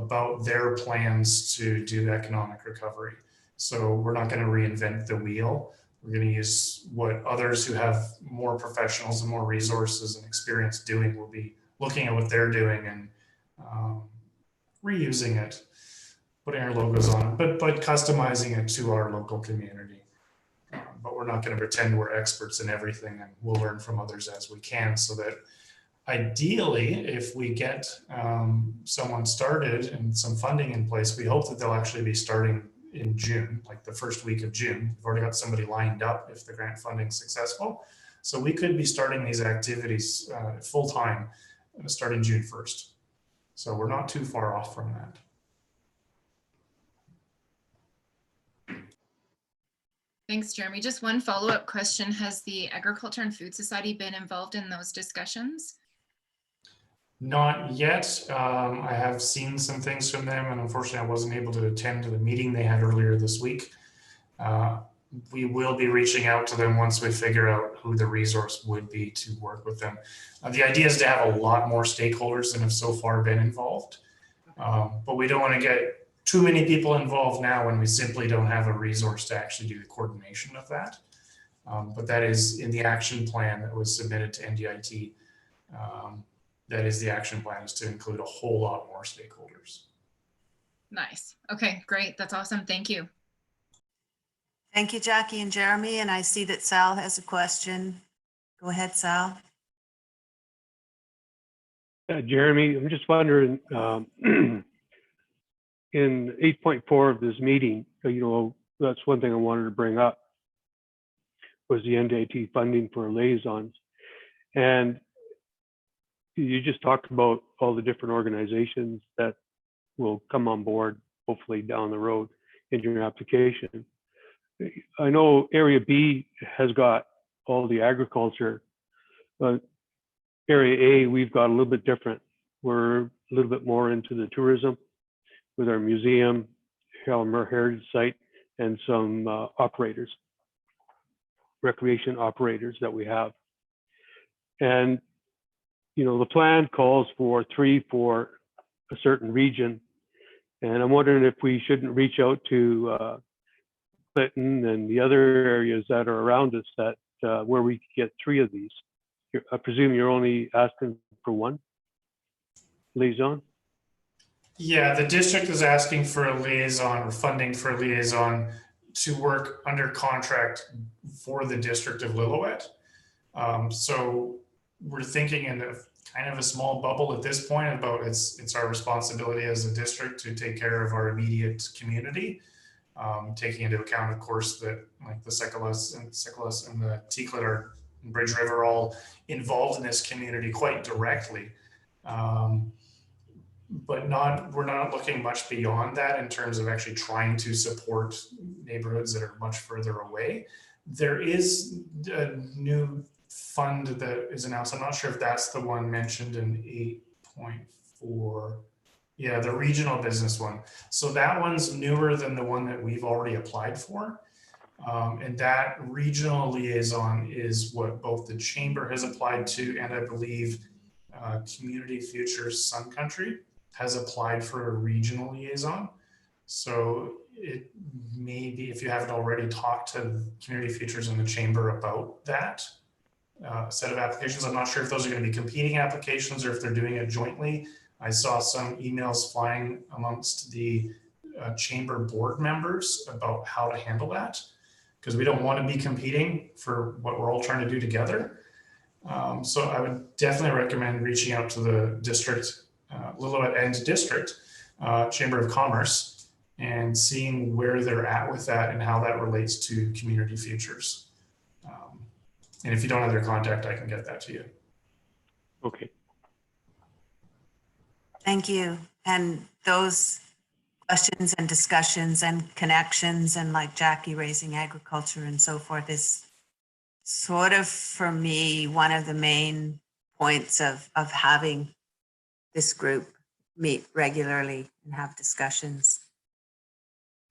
about their plans to do economic recovery. So we're not going to reinvent the wheel. We're going to use what others who have more professionals and more resources and experience doing will be looking at what they're doing and reusing it, putting our logos on it, but customizing it to our local community. But we're not going to pretend we're experts in everything, and we'll learn from others as we can, so that ideally, if we get someone started and some funding in place, we hope that they'll actually be starting in June, like the first week of June. We've already got somebody lined up if the grant funding is successful. So we could be starting these activities full time starting June 1st. So we're not too far off from that. Thanks, Jeremy. Just one follow-up question. Has the Agriculture and Food Society been involved in those discussions? Not yet. I have seen some things from them, and unfortunately I wasn't able to attend to the meeting they had earlier this week. We will be reaching out to them once we figure out who the resource would be to work with them. The idea is to have a lot more stakeholders than have so far been involved. But we don't want to get too many people involved now when we simply don't have a resource to actually do the coordination of that. But that is in the action plan that was submitted to NDIT. That is the action plan, is to include a whole lot more stakeholders. Nice. Okay, great. That's awesome. Thank you. Thank you, Jackie and Jeremy. And I see that Sal has a question. Go ahead, Sal. Jeremy, I'm just wondering, in 8.4 of this meeting, that's one thing I wanted to bring up, was the NDIT funding for liaisons. And you just talked about all the different organizations that will come on board, hopefully down the road in your application. I know Area B has got all the agriculture, but Area A, we've got a little bit different. We're a little bit more into the tourism with our museum, Hallamur Heritage Site, and some operators, recreation operators that we have. And the plan calls for 3 for a certain region. And I'm wondering if we shouldn't reach out to Clinton and the other areas that are around us that where we could get 3 of these. I presume you're only asking for 1 liaison? Yeah, the district is asking for a liaison, or funding for a liaison to work under contract for the District of Lillooet. So we're thinking in a kind of a small bubble at this point about it's our responsibility as a district to take care of our immediate community, taking into account, of course, that like the Sekolas and the Teaklet and Bridge River are all involved in this community quite directly. But we're not looking much beyond that in terms of actually trying to support neighborhoods that are much further away. There is a new fund that is announced. I'm not sure if that's the one mentioned in 8.4. Yeah, the regional business one. So that one's newer than the one that we've already applied for. And that regional liaison is what both the chamber has applied to, and I believe Community Futures Sun Country has applied for a regional liaison. So it may be, if you haven't already talked to Community Futures and the chamber about that set of applications, I'm not sure if those are going to be competing applications or if they're doing it jointly. I saw some emails flying amongst the chamber board members about how to handle that, because we don't want to be competing for what we're all trying to do together. So I would definitely recommend reaching out to the district, Lillooet and district Chamber of Commerce, and seeing where they're at with that and how that relates to Community Futures. And if you don't have their contact, I can get that to you. Okay. Thank you. And those questions and discussions and connections, and like Jackie raising agriculture and so forth, is sort of, for me, one of the main points of having this group meet regularly and have discussions.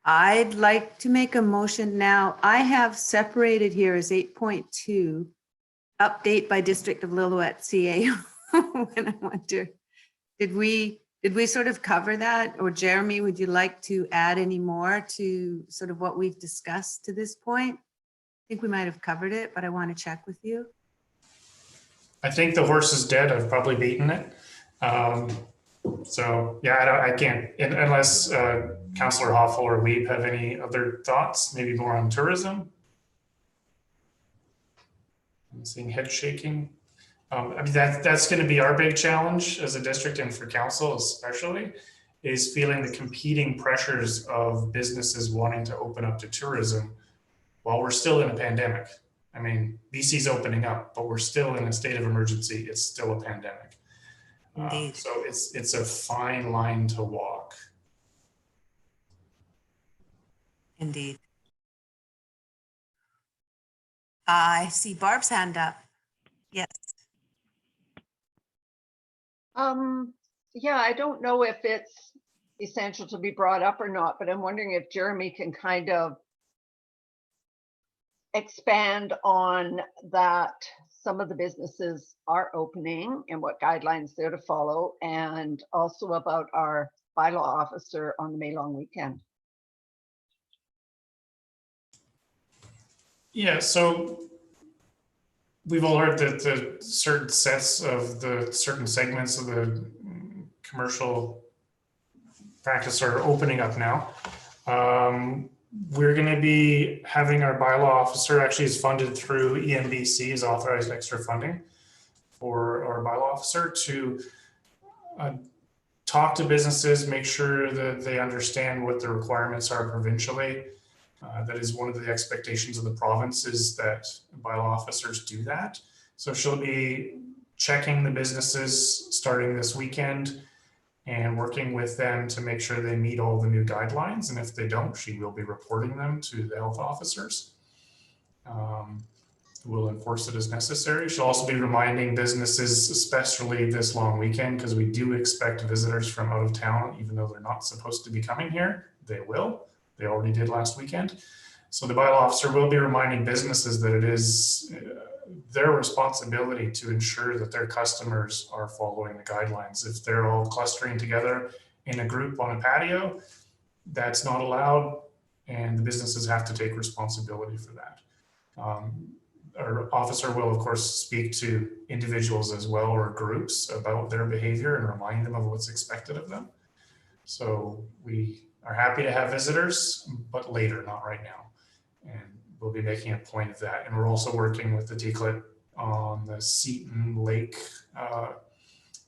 I'd like to make a motion now. I have separated here as 8.2, update by District of Lillooet CA. And I wonder, did we Did we sort of cover that? Or Jeremy, would you like to add any more to sort of what we've discussed to this point? I think we might have covered it, but I want to check with you. I think the horse is dead. I've probably beaten it. So yeah, I can't, unless Councillor Hoffel or Weeb have any other thoughts, maybe more on tourism. I'm seeing head shaking. I mean, that's going to be our big challenge as a district, and for council especially, is feeling the competing pressures of businesses wanting to open up to tourism while we're still in a pandemic. I mean, BC's opening up, but we're still in a state of emergency. It's still a pandemic. Indeed. So it's a fine line to walk. Indeed. I see Barb's hand up. Yes. Yeah, I don't know if it's essential to be brought up or not, but I'm wondering if Jeremy can kind of expand on that. Some of the businesses are opening and what guidelines they're to follow, and also about our bylaw officer on the May long weekend. Yeah, so we've all heard that the certain sets of the certain segments of the commercial practice are opening up now. We're going to be having our bylaw officer, actually is funded through EMBC, is authorized extra funding for our bylaw officer to talk to businesses, make sure that they understand what the requirements are provincially. That is one of the expectations of the province, is that bylaw officers do that. So she'll be checking the businesses starting this weekend and working with them to make sure they meet all the new guidelines. And if they don't, she will be reporting them to the health officers. We'll enforce it as necessary. She'll also be reminding businesses, especially this long weekend, because we do expect visitors from out of town, even though they're not supposed to be coming here. They will. They already did last weekend. So the bylaw officer will be reminding businesses that it is their responsibility to ensure that their customers are following the guidelines. If they're all clustering together in a group on a patio, that's not allowed, and the businesses have to take responsibility for that. Our officer will, of course, speak to individuals as well, or groups, about their behavior and remind them of what's expected of them. So we are happy to have visitors, but later, not right now. And we'll be making a point of that. And we're also working with the DCLIT on the Seton Lake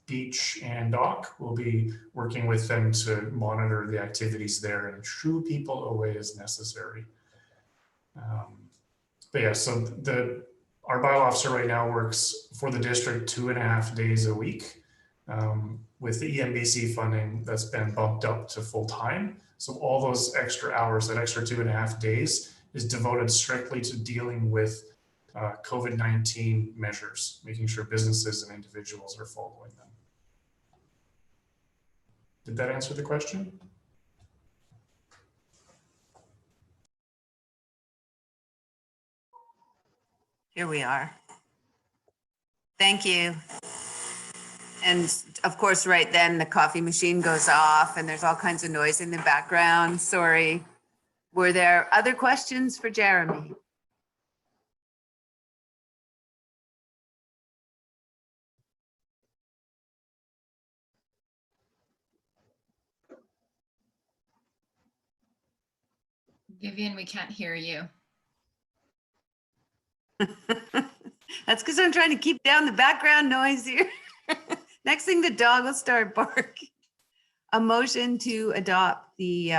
beach and dock. We'll be working with them to monitor the activities there and shoo people away as necessary. But yeah, so our bylaw officer right now works for the district 2.5 days a week. With the EMBC funding, that's been bumped up to full time. So all those extra hours, that extra 2.5 days, is devoted strictly to dealing with COVID-19 measures, making sure businesses and individuals are following them. Did that answer the question? Here we are. Thank you. And of course, right then the coffee machine goes off and there's all kinds of noise in the background. Sorry. Were there other questions for Jeremy? Vivian, we can't hear you. That's because I'm trying to keep down the background noise here. Next thing, the dog will start barking. A motion to adopt the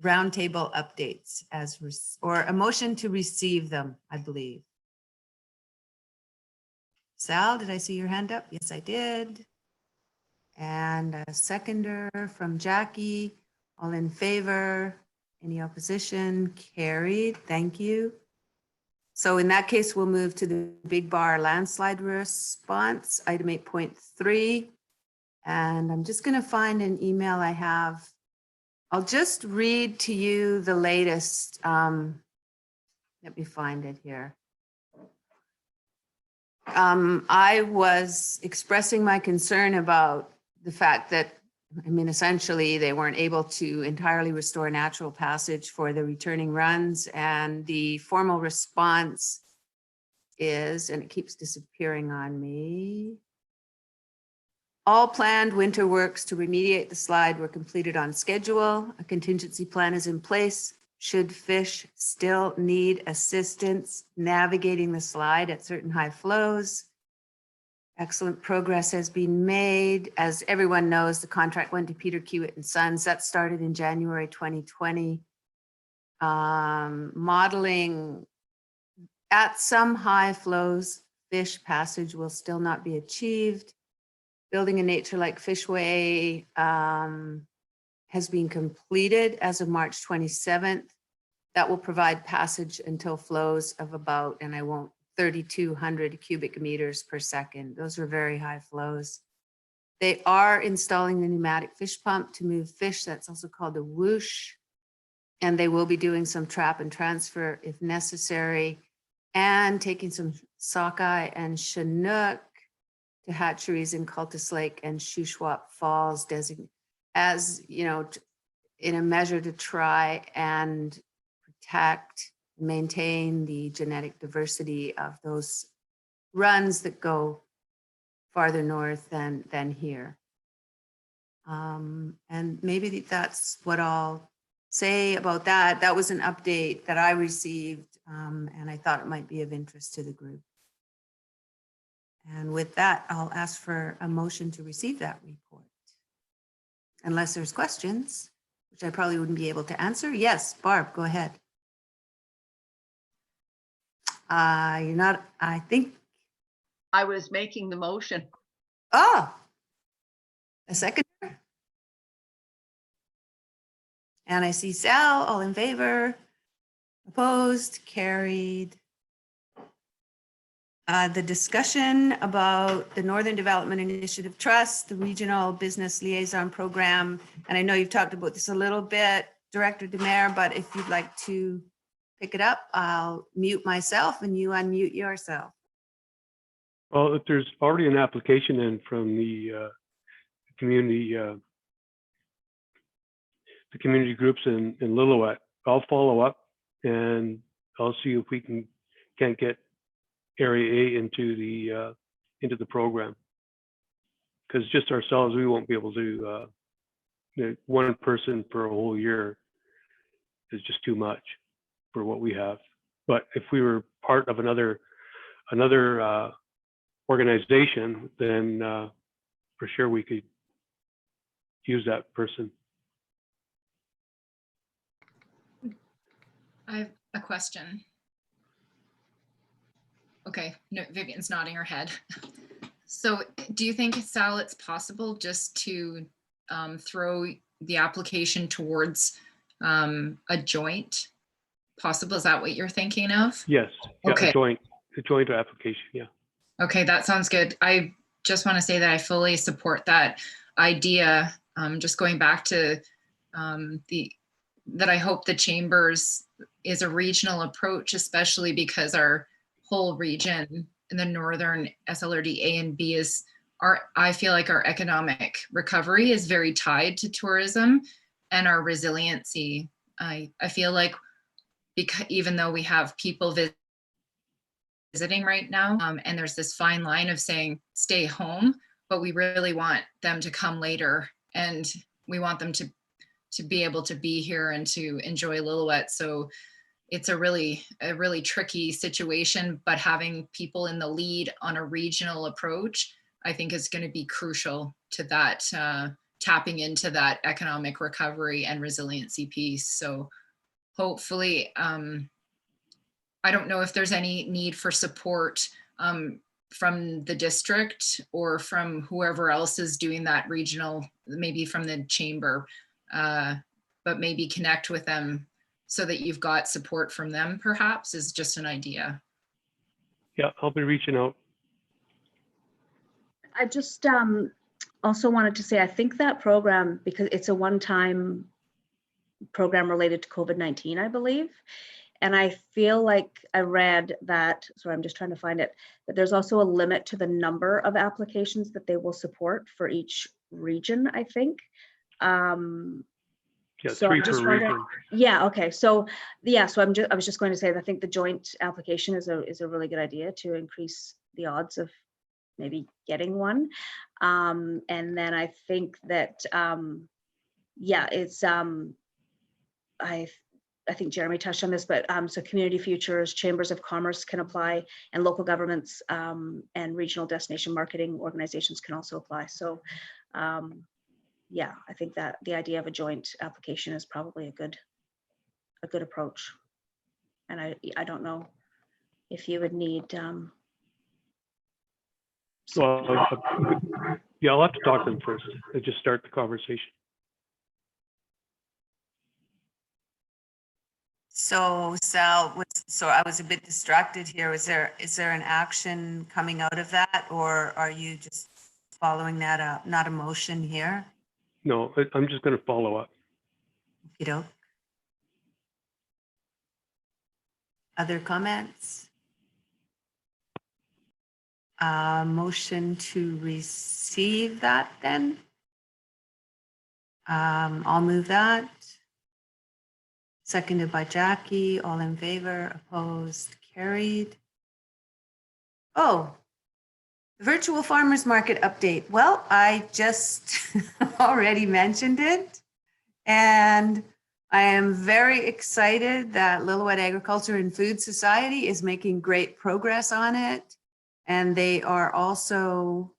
roundtable updates or a motion to receive them, I believe. Sal, did I see your hand up? Yes, I did. And a seconder from Jackie. All in favor? Any opposition? Carried. Thank you. So in that case, we'll move to the Big Bar landslide response, item 8.3. And I'm just going to find an email I have. I'll just read to you the latest. Let me find it here. I was expressing my concern about the fact that I mean, essentially, they weren't able to entirely restore natural passage for the returning runs, and the formal response is, and it keeps disappearing on me. All planned winter works to remediate the slide were completed on schedule. A contingency plan is in place should fish still need assistance navigating the slide at certain high flows. Excellent progress has been made. As everyone knows, the contract went to Peter Kiewit and Sons. That started in January 2020. Modeling at some high flows, fish passage will still not be achieved. Building a nature-like fishway has been completed as of March 27th. That will provide passage until flows of about, and I won't, 3,200 cubic meters per second. Those are very high flows. They are installing the pneumatic fish pump to move fish. That's also called a whoosh. And they will be doing some trap and transfer if necessary, and taking some sockeye and chinook to hatcheries in Cultus Lake and Shuswap Falls, as you know, in a measure to try and protect, maintain the genetic diversity of those runs that go farther north than here. And maybe that's what I'll say about that. That was an update that I received, and I thought it might be of interest to the group. And with that, I'll ask for a motion to receive that report. Unless there's questions, which I probably wouldn't be able to answer. Yes, Barb, go ahead. You're not, I think. I was making the motion. Oh, a second. And I see Sal, all in favor, opposed, carried. The discussion about the Northern Development Initiative Trust, the Regional Business Liaison Program, and I know you've talked about this a little bit, Director Demare, but if you'd like to pick it up, I'll mute myself and you unmute yourself. Well, if there's already an application in from the community groups in Lillooet, I'll follow up and I'll see if we can't get Area A into the program. Because just ourselves, we won't be able to. One person for a whole year is just too much for what we have. But if we were part of another organization, then for sure we could use that person. I have a question. Okay, no, Vivian's nodding her head. So do you think, Sal, it's possible just to throw the application towards a joint? Possible, is that what you're thinking of? Yes, yeah, Okay. a joint application, yeah. Okay, that sounds good. I just want to say that I fully support that idea. Just going back to that I hope the Chambers is a regional approach, especially because our whole region in the Northern SLRD A and B is I feel like our economic recovery is very tied to tourism and our resiliency. I feel like because even though we have people visiting right now, and there's this fine line of saying stay home, but we really want them to come later, and we want them to be able to be here and to enjoy Lillooet. So it's a really tricky situation, but having people in the lead on a regional approach, I think is going to be crucial to that, tapping into that economic recovery and resiliency piece. So hopefully, I don't know if there's any need for support from the district or from whoever else is doing that regional, maybe from the chamber, but maybe connect with them so that you've got support from them, perhaps, is just an idea. Yeah, I'll be reaching out. I just also wanted to say, I think that program, because it's a one-time program related to COVID-19, I believe. And I feel like I read that, sorry, I'm just trying to find it, that there's also a limit to the number of applications that they will support for each region, I think. Yeah, So 3 I'm per just wondering- region. Yeah, okay, so, yeah, so I was just going to say, that I think the joint application is a really good idea to increase the odds of maybe getting one. And then I think that, yeah, it's, I think Jeremy touched on this, but so community futures, chambers of commerce can apply, and local governments and regional destination marketing organizations can also apply. So yeah, I think that the idea of a joint application is probably a good approach. And I don't know if you would need Well, yeah, I'll have to talk to them first and just start the conversation. So Sal, so I was a bit distracted here. Is there an action coming out of that, or are you just following that up? Not a motion here? No, I'm just going to follow up. You know? Other comments? Motion to receive that then? I'll move that. Seconded by Jackie, all in favor, opposed, carried. Oh, the virtual farmers market update. Well, I just already mentioned it. And I am very excited that Lillooet Agriculture and Food Society is making great progress on it. And they are also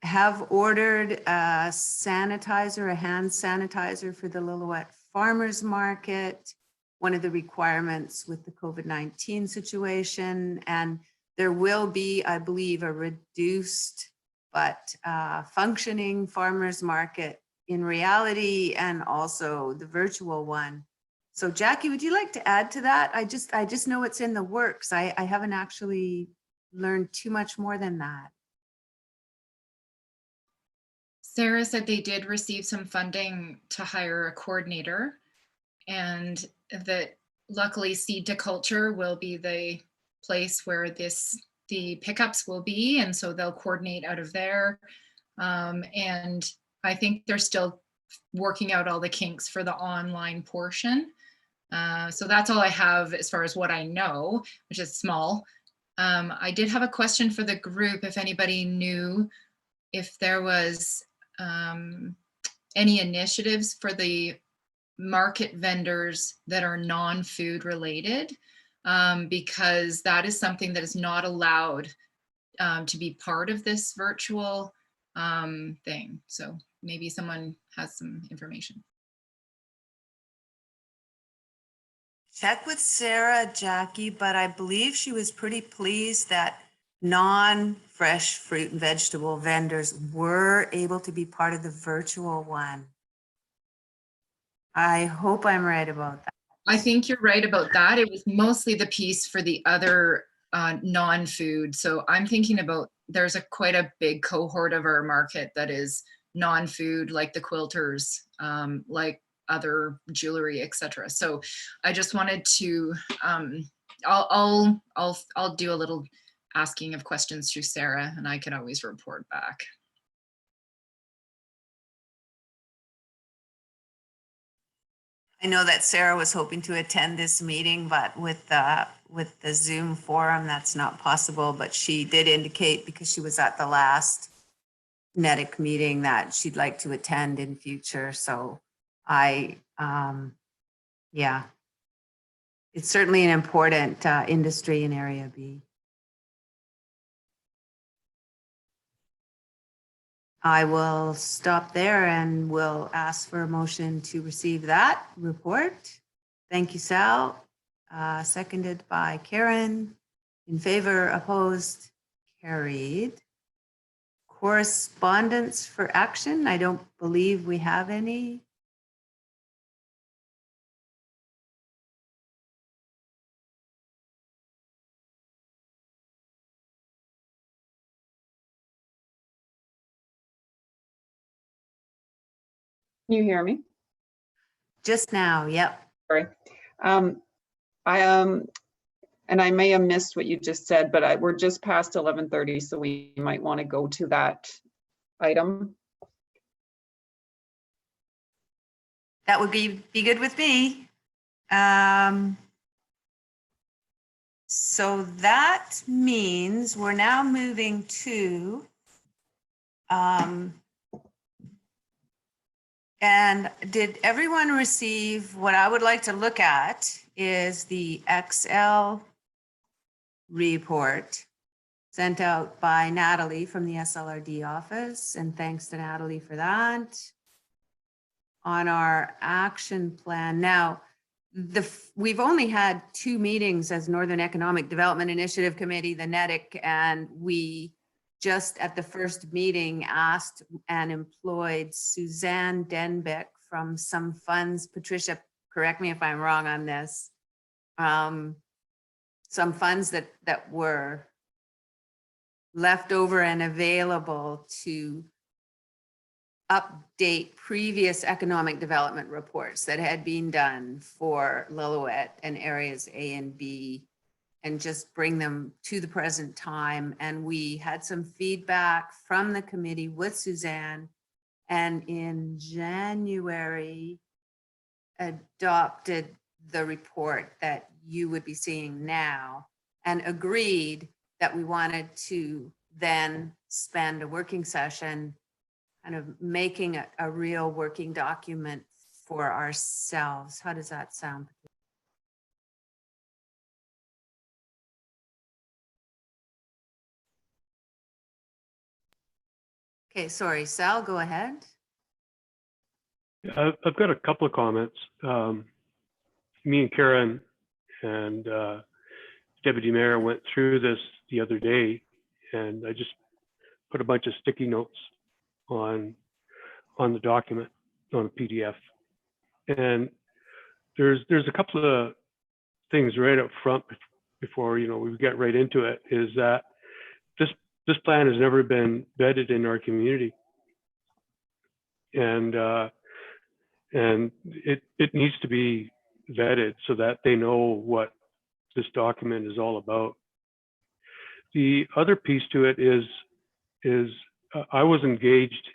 have ordered a sanitizer, a hand sanitizer for the Lillooet Farmers Market, one of the requirements with the COVID-19 situation. And there will be, I believe, a reduced but functioning farmers market in reality, and also the virtual one. So Jackie, would you like to add to that? I just know it's in the works. I haven't actually learned too much more than that. Sarah said they did receive some funding to hire a coordinator, and that luckily Seed to Culture will be the place where the pickups will be, and so they'll coordinate out of there. And I think they're still working out all the kinks for the online portion. So that's all I have as far as what I know, which is small. I did have a question for the group, if anybody knew if there was any initiatives for the market vendors that are non-food related, because that is something that is not allowed to be part of this virtual thing. So maybe someone has some information. Check with Sarah, Jackie, but I believe she was pretty pleased that non-fresh fruit and vegetable vendors were able to be part of the virtual one. I hope I'm right about that. I think you're right about that. It was mostly the piece for the other non-food. So I'm thinking about, there's quite a big cohort of our market that is non-food, like the quilters, like other jewelry, etc. So I just wanted to, I'll do a little asking of questions through Sarah, and I can always report back. I know that Sarah was hoping to attend this meeting, but with the Zoom forum, that's not possible. But she did indicate, because she was at the last NETIC meeting, that she'd like to attend in future. So yeah, it's certainly an important industry in Area B. I will stop there and will ask for a motion to receive that report. Thank you, Sal. Seconded by Karen. In favor, opposed, carried. Correspondence for action. I don't believe we have any. Can you hear me? Just now, yep. Sorry. And I may have missed what you just said, but we're just past 11:30, so we might want to go to that item. That would be good with me. So that means we're now moving to, and did everyone receive, what I would like to look at is the Excel report sent out by Natalie from the SLRD office, and thanks to Natalie for that. On our action plan. Now, we've only had 2 meetings as Northern Economic Development Initiative Committee, the NEDIC, and we just at the first meeting asked and employed Suzanne Denbeck from some funds. Patricia, correct me if I'm wrong on this. Some funds that were left over and available to update previous economic development reports that had been done for Lillooet and areas A and B, and just bring them to the present time. And we had some feedback from the committee with Suzanne, and in January adopted the report that you would be seeing now, and agreed that we wanted to then spend a working session kind of making a real working document for ourselves. How does that sound? Okay, sorry, Sal, go ahead. I've got a couple of comments. Me and Karen and Deputy Mayor went through this the other day, and I just put a bunch of sticky notes on the document on a PDF. And there's a couple of things right up front before we get right into it, is that this plan has never been vetted in our community, and it needs to be vetted so that they know what this document is all about. The other piece to it is I was engaged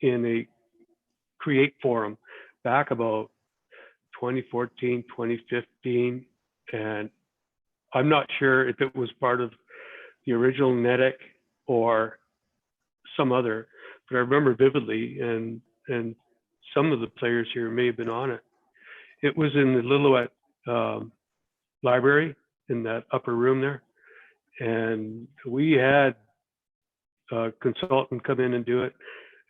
in a Create forum back about 2014, 2015, and I'm not sure if it was part of the original NEDIC or some other, but I remember vividly, and some of the players here may have been on it. It was in the Lillooet library in that upper room there, and we had a consultant come in and do it,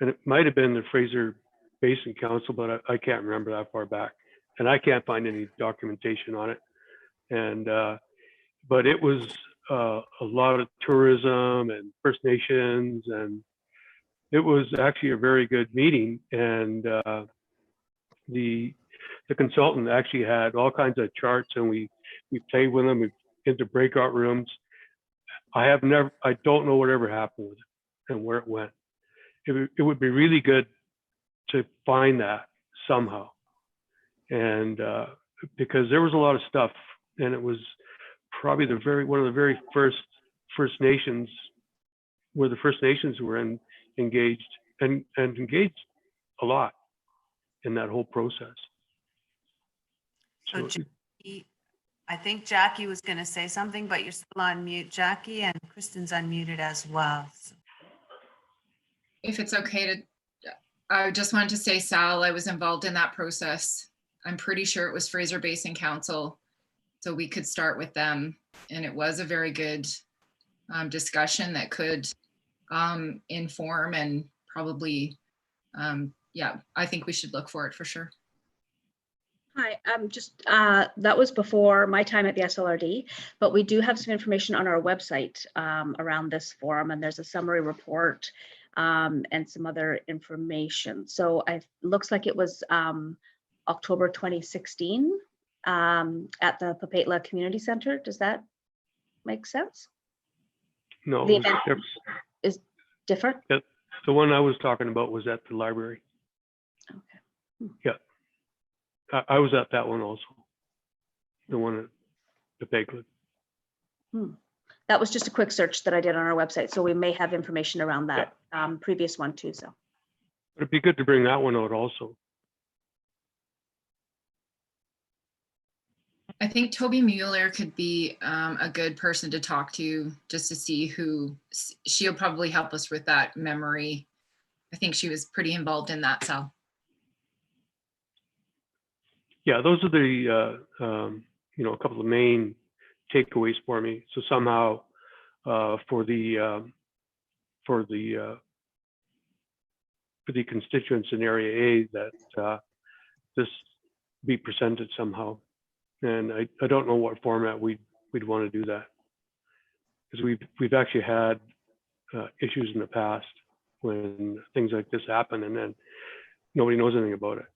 and it might have been the Fraser Basin Council, but I can't remember that far back, and I can't find any documentation on it. And but it was a lot of tourism and First Nations, and it was actually a very good meeting. And the consultant actually had all kinds of charts, and we played with them into breakout rooms. I don't know whatever happened with it and where it went. It would be really good to find that somehow, and because there was a lot of stuff, and it was probably one of the very first First Nations, where the First Nations were engaged and engaged a lot in that whole process. So Jackie, I think Jackie was going to say something, but you're still on mute, Jackie, and Kristen's unmuted as well. So. If it's okay I just wanted to say, Sal, I was involved in that process. I'm pretty sure it was Fraser Basin Council, so we could start with them. And it was a very good discussion that could inform and probably, yeah, I think we should look for it for sure. Hi, that was before my time at the SLRD, but we do have some information on our website around this forum, and there's a summary report and some other information. So it looks like it was October 2016 at the Papetla Community Center. Does that make sense? No, The event is different? the one I was talking about was at the library. Okay. Yeah. I was at that one also, the one at the Papetla. That was just a quick search that I did on our website, so we may have information around that previous one too, so. It'd be good to bring that one out also. I think Toby Mueller could be a good person to talk to, just to see who, she'll probably help us with that memory. I think she was pretty involved in that, so. Yeah, those are the, you know, a couple of main takeaways for me. So somehow for the constituents in Area A that this be presented somehow. And I don't know what format we'd want to do that, because we've actually had issues in the past when things like this happen and then nobody knows anything about it.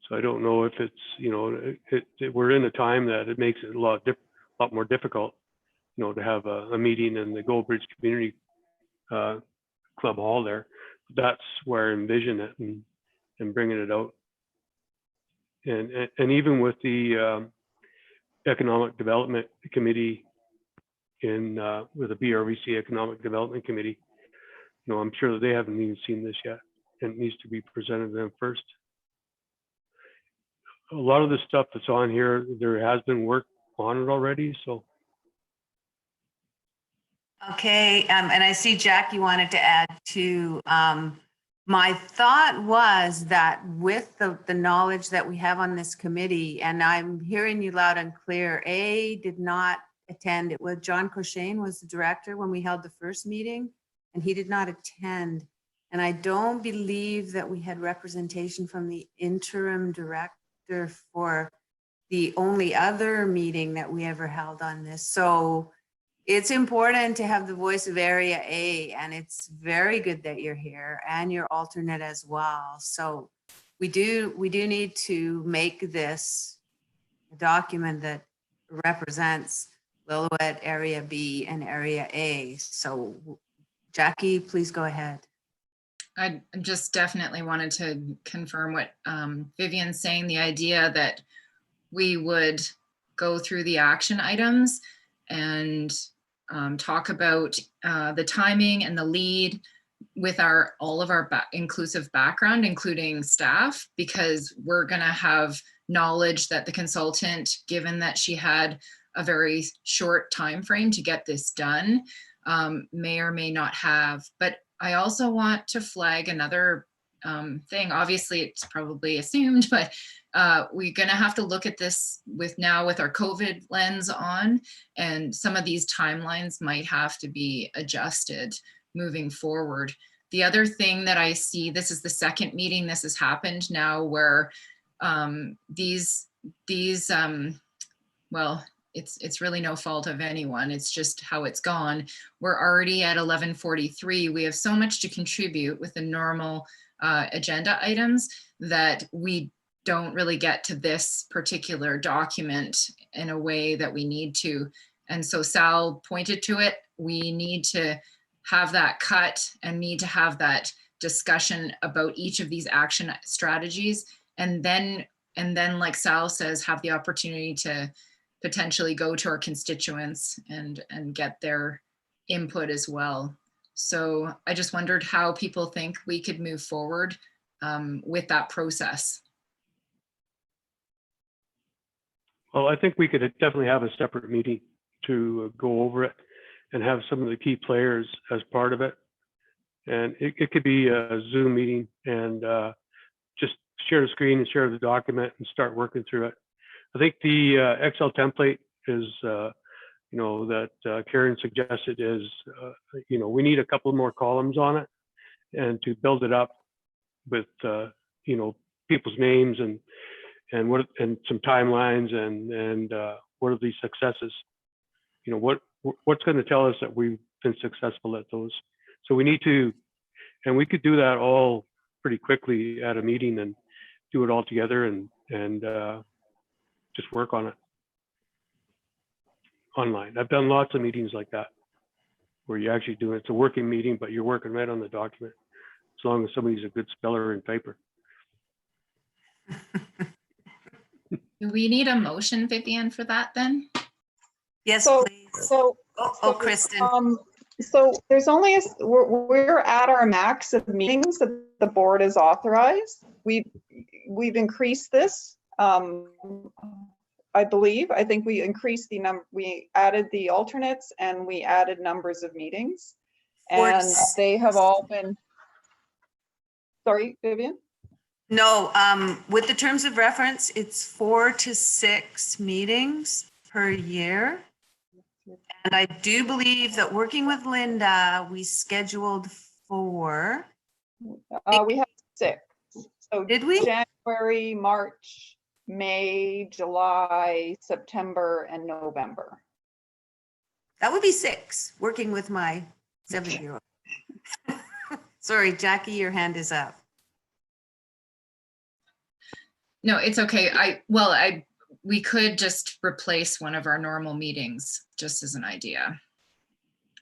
So I don't know if it's, you know, we're in a time that it makes it a lot more difficult, you know, to have a meeting in the Goldbridge Community Club Hall there. That's where I envision it and bringing it out. And even with the Economic Development Committee with the BRVC Economic Development Committee, you know, I'm sure that they haven't even seen this yet, and it needs to be presented to them first. A lot of the stuff that's on here, there has been work on it already, so. Okay, and I see Jackie wanted to add to, my thought was that with the knowledge that we have on this committee, and I'm hearing you loud and clear, A did not attend. It was John Cochane was the director when we held the first meeting, and he did not attend. And I don't believe that we had representation from the interim director for the only other meeting that we ever held on this. So it's important to have the voice of Area A, and it's very good that you're here and your alternate as well. So we do need to make this a document that represents Lillooet, Area B, and Area A. So Jackie, please go ahead. I just definitely wanted to confirm what Vivian's saying, the idea that we would go through the action items and talk about the timing and the lead with all of our inclusive background, including staff, because we're going to have knowledge that the consultant, given that she had a very short time frame to get this done, may or may not have. But I also want to flag another thing. Obviously, it's probably assumed, but we're going to have to look at this with our COVID lens on, and some of these timelines might have to be adjusted moving forward. The other thing that I see, this is the second meeting this has happened now, where well, it's really no fault of anyone. It's just how it's gone. We're already at 11:43. We have so much to contribute with the normal agenda items that we don't really get to this particular document in a way that we need to. And so Sal pointed to it. We need to have that cut and need to have that discussion about each of these action strategies. And then like Sal says, have the opportunity to potentially go to our constituents and get their input as well. So I just wondered how people think we could move forward with that process. Well, I think we could definitely have a separate meeting to go over it and have some of the key players as part of it. And it could be a Zoom meeting and just share the screen and share the document and start working through it. I think the Excel template is, you know, that Karen suggested is, you know, we need a couple more columns on it and to build it up with, you know, people's names and some timelines and what are these successes? You know, what's going to tell us that we've been successful at those? So we need to, and we could do that all pretty quickly at a meeting and do it all together and just work on it online. I've done lots of meetings like that where you actually do it. It's a working meeting, but you're working right on the document as long as somebody's a good speller and typer. Do we need a motion, Vivian, for that then? Yes, So- please. So, Oh, Kristen. So there's only, we're at our max of meetings that the board has authorized. We've increased this. I believe, I think we increased the number, we added the alternates and we added numbers of meetings. And they have all been, sorry, Vivian? No, with the terms of reference, it's 4 to 6 meetings per year. And I do believe that working with Linda, we scheduled 4. We have 6. So Did we? January, March, May, July, September, and November. That would be 6, working with my 7-year-old. Sorry, Jackie, your hand is up. No, it's okay. We could just replace one of our normal meetings, just as an idea.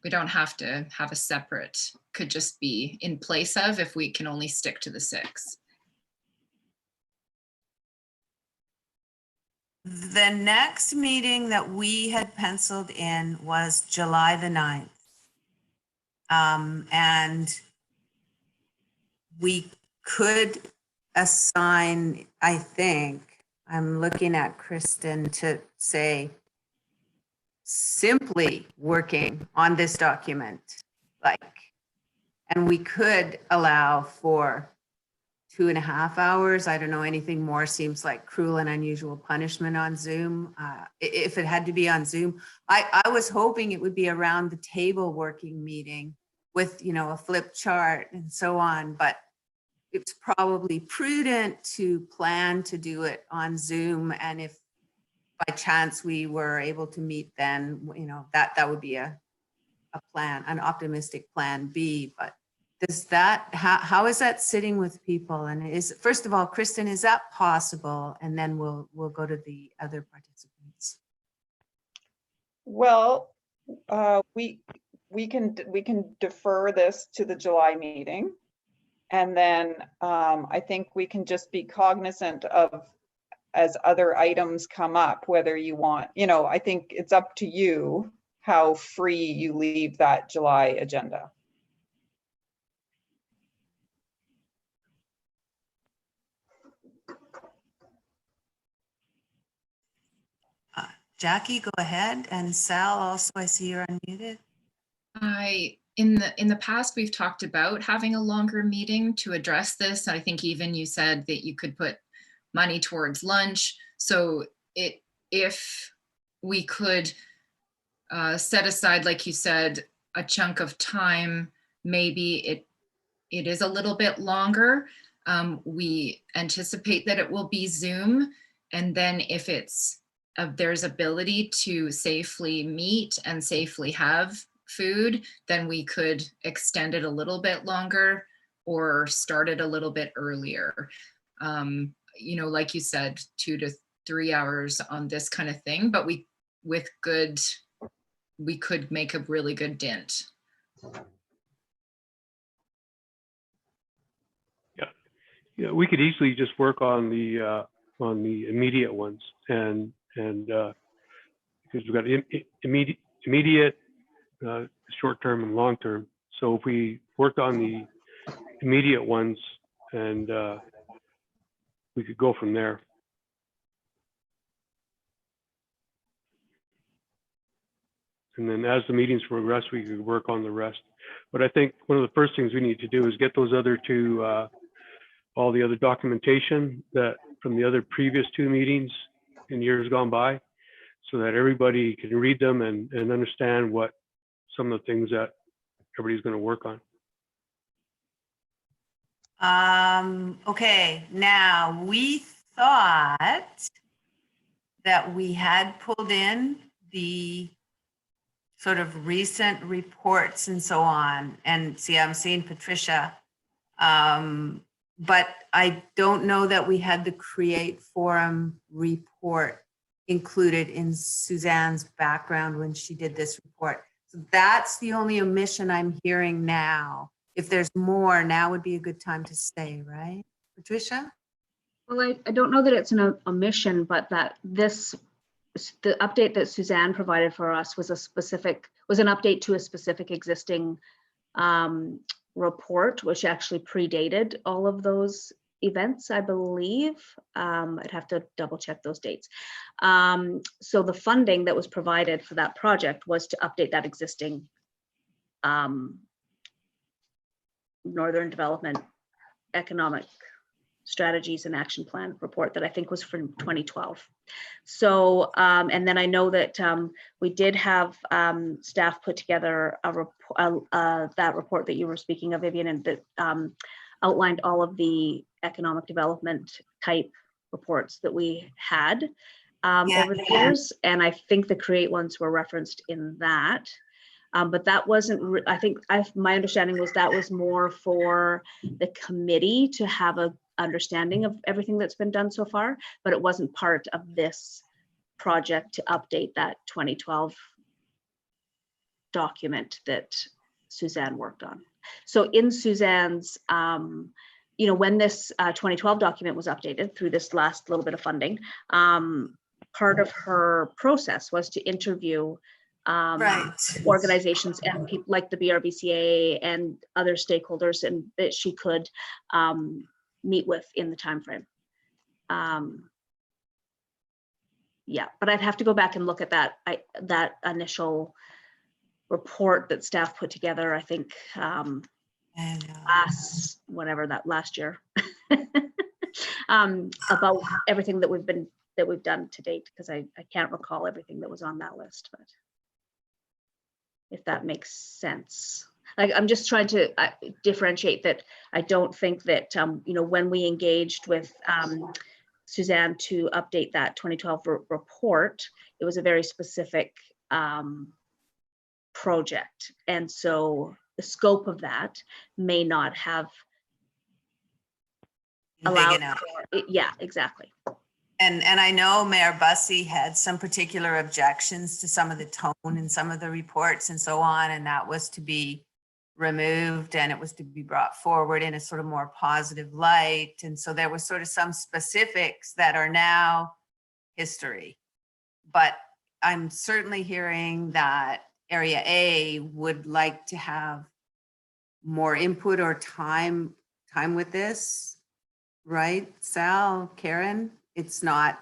We don't have to have a separate, could just be in place of if we can only stick to the 6. The next meeting that we had penciled in was July the 9th. And we could assign, I think, I'm looking at Kristen to say, simply working on this document, and we could allow for 2.5 hours. I don't know, anything more seems like cruel and unusual punishment on Zoom. If it had to be on Zoom, I was hoping it would be around the table working meeting with, a flip chart and so on, but it's probably prudent to plan to do it on Zoom. And if by chance we were able to meet, then, that would be a plan, an optimistic plan B. But does that, how is that sitting with people? And first of all, Kristen, is that possible? And then we'll go to the other participants. Well, we can defer this to the July meeting. And then I think we can just be cognizant of, as other items come up, whether you want, I think it's up to you how free you leave that July agenda. Jackie, go ahead. And Sal, also, I see you're unmuted. In the past, we've talked about having a longer meeting to address this. I think even you said that you could put money towards lunch. So if we could set aside, like you said, a chunk of time, maybe it is a little bit longer. We anticipate that it will be Zoom. And then if there's ability to safely meet and safely have food, then we could extend it a little bit longer or start it a little bit earlier. Like you said, 2 to 3 hours on this kind of thing, but we could make a really good dent. Yeah, we could easily just work on the immediate ones, and because we've got immediate, short term, and long term. So if we worked on the immediate ones, and we could go from there. And then as the meetings progress, we could work on the rest. But I think one of the first things we need to do is get those other two, all the other documentation that from the other previous 2 meetings in years gone by, so that everybody can read them and understand what some of the things that everybody's going to work on. Okay, now we thought that we had pulled in the sort of recent reports and so on. And see, I'm seeing Patricia. But I don't know that we had the Create Forum report included in Suzanne's background when she did this report. So that's the only omission I'm hearing now. If there's more, now would be a good time to say, right? Patricia? Well, I don't know that it's an omission, but that the update that Suzanne provided for us was an update to a specific existing report, which actually predated all of those events, I believe. I'd have to double check those dates. So the funding that was provided for that project was to update that existing Northern Development Economic Strategies and Action Plan report that I think was from 2012. So, and then I know that we did have staff put together that report that you were speaking of, Vivian, and that outlined all of the economic development type reports that we had over the years. And I think the CREATE ones were referenced in that. But that wasn't, my understanding was that was more for the committee to have a understanding of everything that's been done so far, but it wasn't part of this project to update that 2012 document that Suzanne worked on. So in Suzanne's, when this 2012 document was updated through this last little bit of funding, part of her process was to interview organizations and people like the BRBCA and other stakeholders, and that she could meet with in the time frame. Yeah, but I'd have to go back and look at that initial report that staff put together, I think last year about everything that we've done to date, because I can't recall everything that was on that list, but if that makes sense. I'm just trying to differentiate that. I don't think that, when we engaged with Suzanne to update that 2012 report, it was a very specific project. And so the scope of that may not have allowed for it. Yeah, exactly. And I know Mayor Bussey had some particular objections to some of the tone in some of the reports and so on, and that was to be removed and it was to be brought forward in a sort of more positive light. And so there was sort of some specifics that are now history. But I'm certainly hearing that Area A would like to have more input or time with this, right? Sal, Karen? It's not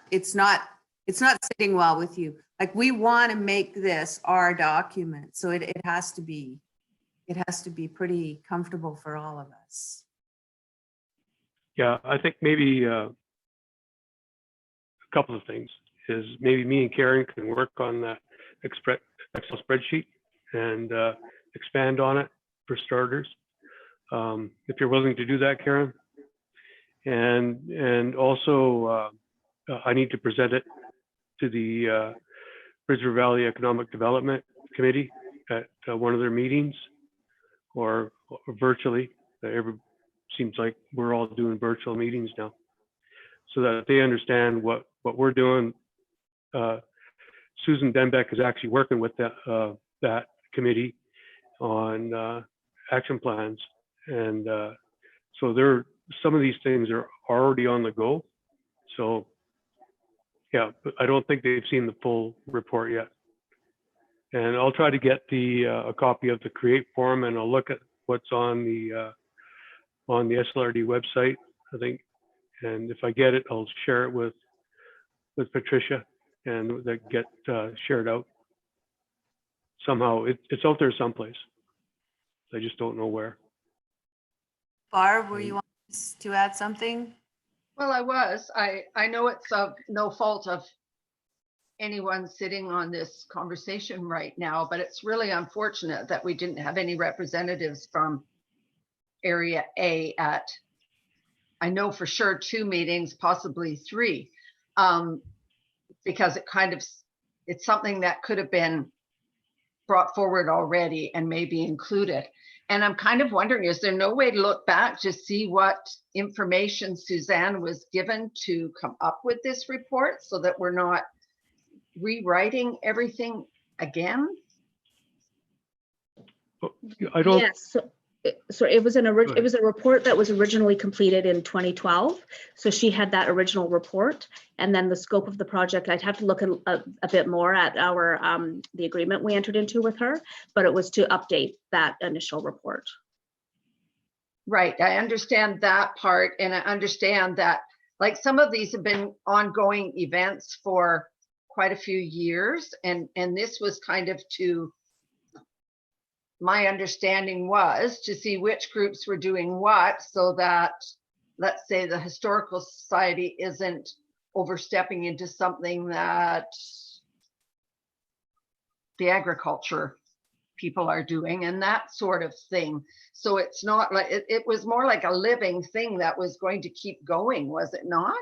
sitting well with you. Like, we want to make this our document. So it has to be pretty comfortable for all of us. Yeah, I think maybe a couple of things is maybe me and Karen can work on that Excel spreadsheet and expand on it for starters. If you're willing to do that, Karen. And also I need to present it to the Bridger Valley Economic Development Committee at one of their meetings, or virtually. Seems like we're all doing virtual meetings now, so that they understand what we're doing. Susan Denbeck is actually working with that committee on action plans, and so some of these things are already on the go. So yeah, but I don't think they've seen the full report yet. And I'll try to get a copy of the CREATE form, and I'll look at what's on the SLRD website, I think. And if I get it, I'll share it with Patricia, and that get shared out somehow. It's out there someplace. I just don't know where. Barb, were you want to add something? Well, I know it's of no fault of anyone sitting on this conversation right now, but it's really unfortunate that we didn't have any representatives from Area A at, I know for sure 2 meetings, possibly 3, because it's something that could have been brought forward already and maybe included. And I'm kind of wondering, is there no way to look back to see what information Suzanne was given to come up with this report, so that we're not rewriting everything again? I don't. Yes. it was it was a report that was originally completed in 2012. So she had that original report, and then the scope of the project, I'd have to look a bit more at our the agreement we entered into with her, but it was to update that initial report. Right, I understand that part, and I understand that like some of these have been ongoing events for quite a few years, and this was kind of to, my understanding was to see which groups were doing what, so that, let's say, the Historical Society isn't overstepping into something that the agriculture people are doing and that sort of thing. So it's not like, it was more like a living thing that was going to keep going, was it not?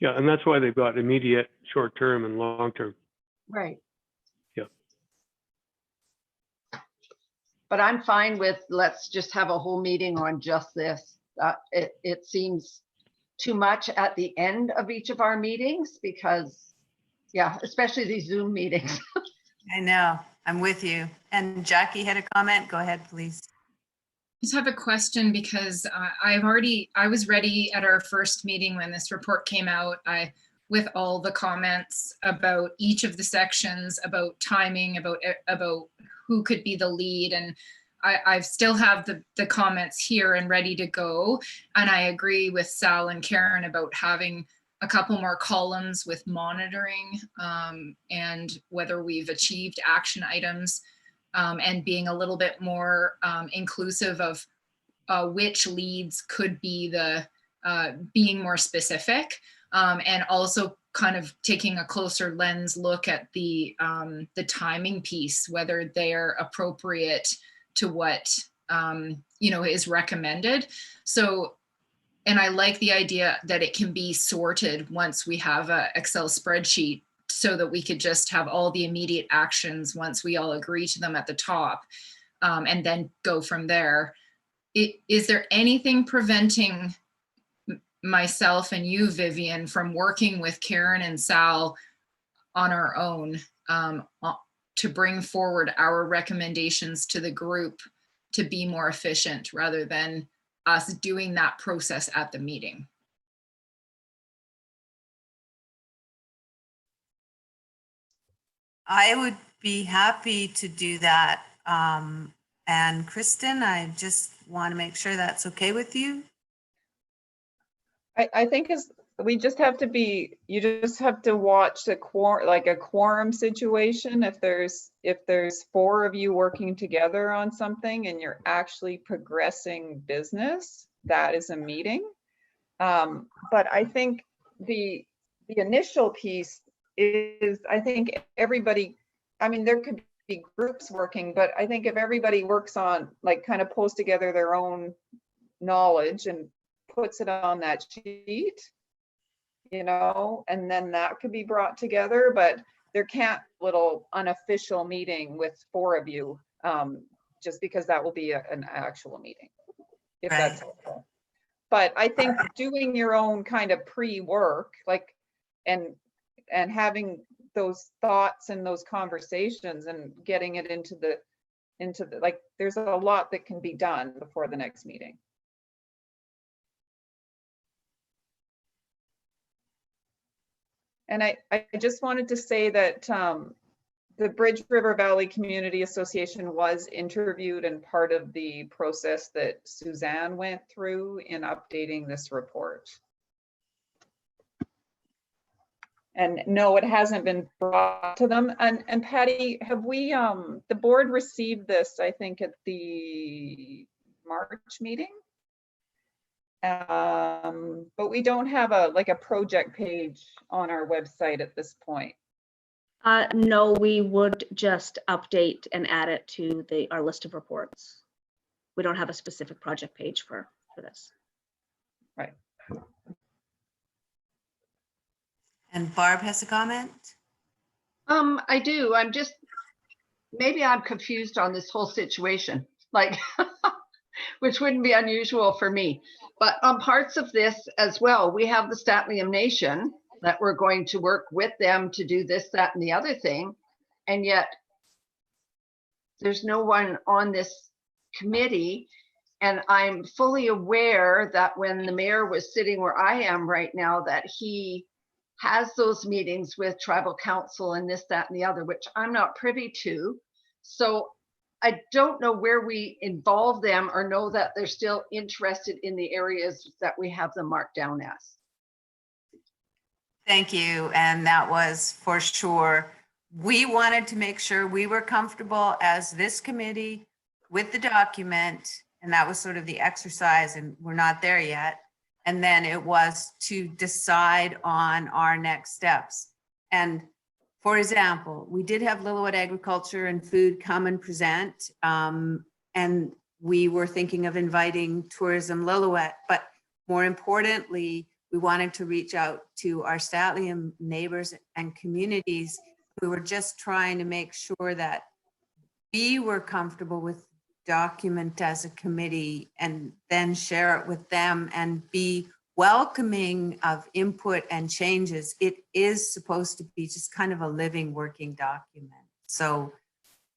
Yeah, and that's why they've got immediate, short-term, and long-term. Right. Yeah. But I'm fine with, let's just have a whole meeting on just this. It seems too much at the end of each of our meetings because, yeah, especially these Zoom meetings. I know, I'm with you. And Jackie had a comment. Go ahead, please. Just have a question because I was ready at our first meeting when this report came out, with all the comments about each of the sections, about timing, about who could be the lead. And I still have the comments here and ready to go. And I agree with Sal and Karen about having a couple more columns with monitoring and whether we've achieved action items. And being a little bit more inclusive of which leads could be the being more specific, and also kind of taking a closer lens look at the timing piece, whether they're appropriate to what is recommended. So, and I like the idea that it can be sorted once we have a Excel spreadsheet, so that we could just have all the immediate actions once we all agree to them at the top, and then go from there. Is there anything preventing myself and you, Vivian, from working with Karen and Sal on our own to bring forward our recommendations to the group to be more efficient rather than us doing that process at the meeting? I would be happy to do that. And Kristen, I just want to make sure that's okay with you. I think we just have to be, you just have to watch a quorum situation. If there's 4 of you working together on something and you're actually progressing business, that is a meeting. But I think the initial piece is, I think everybody, I mean, there could be groups working, but I think if everybody works on, like, kind of pulls together their own knowledge and puts it on that sheet, and then that could be brought together, but there can't little unofficial meeting with 4 of you, just because that will be an actual meeting, if that's helpful. But I think doing your own kind of pre-work, like, and having those thoughts and those conversations and getting it into the like, there's a lot that can be done before the next meeting. And I just wanted to say that the Bridge River Valley Community Association was interviewed and part of the process that Suzanne went through in updating this report. And no, it hasn't been brought to them. And Patty, have we, the board received this, I think, at the March meeting? But we don't have a project page on our website at this point. No, we would just update and add it to our list of reports. We don't have a specific project page for this. Right. And Barb has a comment. I do. Maybe I'm confused on this whole situation, like, which wouldn't be unusual for me. But on parts of this as well, we have the Statlium Nation that we're going to work with them to do this, that, and the other thing. And yet there's no one on this committee. And I'm fully aware that when the mayor was sitting where I am right now, that he has those meetings with tribal council and this, that, and the other, which I'm not privy to. So I don't know where we involve them or know that they're still interested in the areas that we have them marked down as. Thank you. And that was for sure. We wanted to make sure we were comfortable as this committee with the document. And that was sort of the exercise, and we're not there yet. And then it was to decide on our next steps. And for example, we did have Lillooet Agriculture and Food come and present. And we were thinking of inviting Tourism Lillooet, but more importantly, we wanted to reach out to our Statlium neighbors and communities. We were just trying to make sure that we were comfortable with document as a committee and then share it with them and be welcoming of input and changes. It is supposed to be just kind of a living, working document. So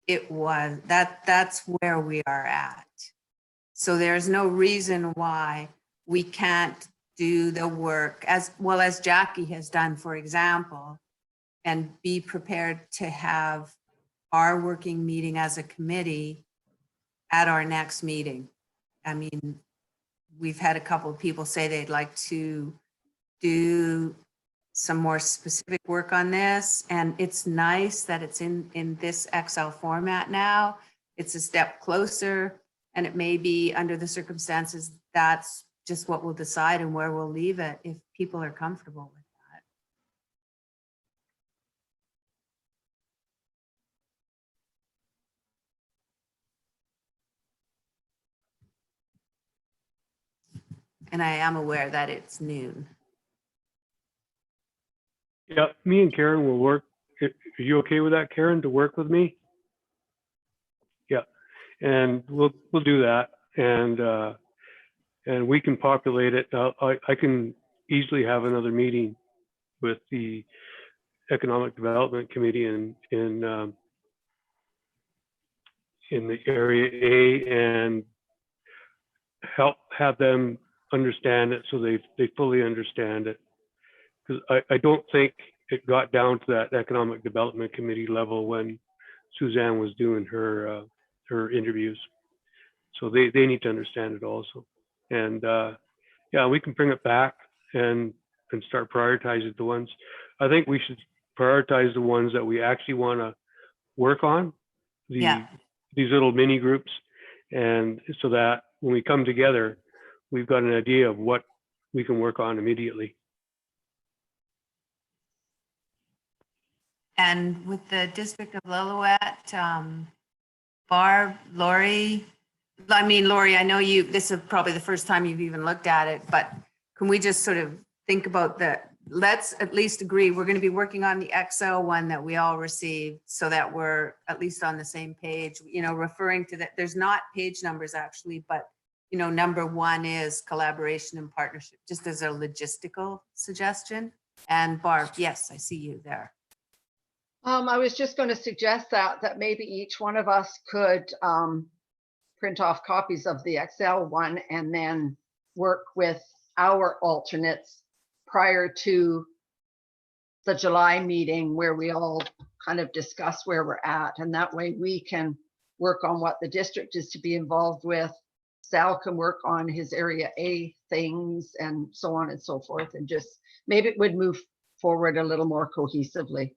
it was, that's where we are at. So there's no reason why we can't do the work as well as Jackie has done, for example, and be prepared to have our working meeting as a committee at our next meeting. I mean, we've had a couple of people say they'd like to do some more specific work on this, and it's nice that it's in this Excel format now. It's a step closer, and it may be under the circumstances, that's just what we'll decide and where we'll leave it if people are comfortable with that. And I am aware that it's noon. Yeah, me and Karen will work. Are you okay with that, Karen, to work with me? Yeah, and we'll do that, and we can populate it. I can easily have another meeting with the Economic Development Committee in the Area A and help have them understand it so they fully understand it. Because I don't think it got down to that Economic Development Committee level when Suzanne was doing her interviews. So they need to understand it also. And yeah, we can bring it back and start prioritizing the ones. I think we should prioritize the ones that we actually want to work on, these little mini groups, and so that when we come together, we've got an idea of what we can work on immediately. And with the District of Lillooet, Barb, Lori, Lori, I know this is probably the first time you've even looked at it, but can we just sort of think about let's at least agree, we're going to be working on the Excel one that we all received so that we're at least on the same page, referring to that. There's not page numbers actually, but number one is collaboration and partnership, just as a logistical suggestion. And Barb, yes, I see you there. I was just going to suggest that maybe each one of us could print off copies of the Excel one and then work with our alternates prior to the July meeting where we all kind of discuss where we're at. And that way we can work on what the district is to be involved with. Sal can work on his Area A things and so on and so forth. And just maybe it would move forward a little more cohesively.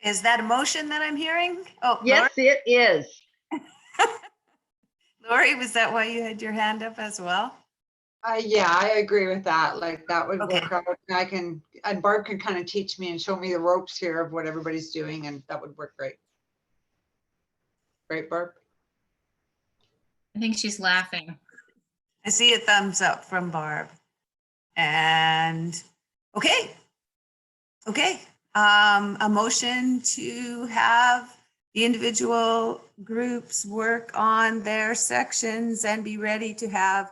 Is that a motion that I'm hearing? Oh, yes, it is. Lori, was that why you had your hand up as well? Yeah, I agree with that. Like that would Okay. work out. And Barb can kind of teach me and show me the ropes here of what everybody's doing, and that would work great. Right, Barb? I think she's laughing. I see a thumbs up from Barb. And okay. A motion to have the individual groups work on their sections and be ready to have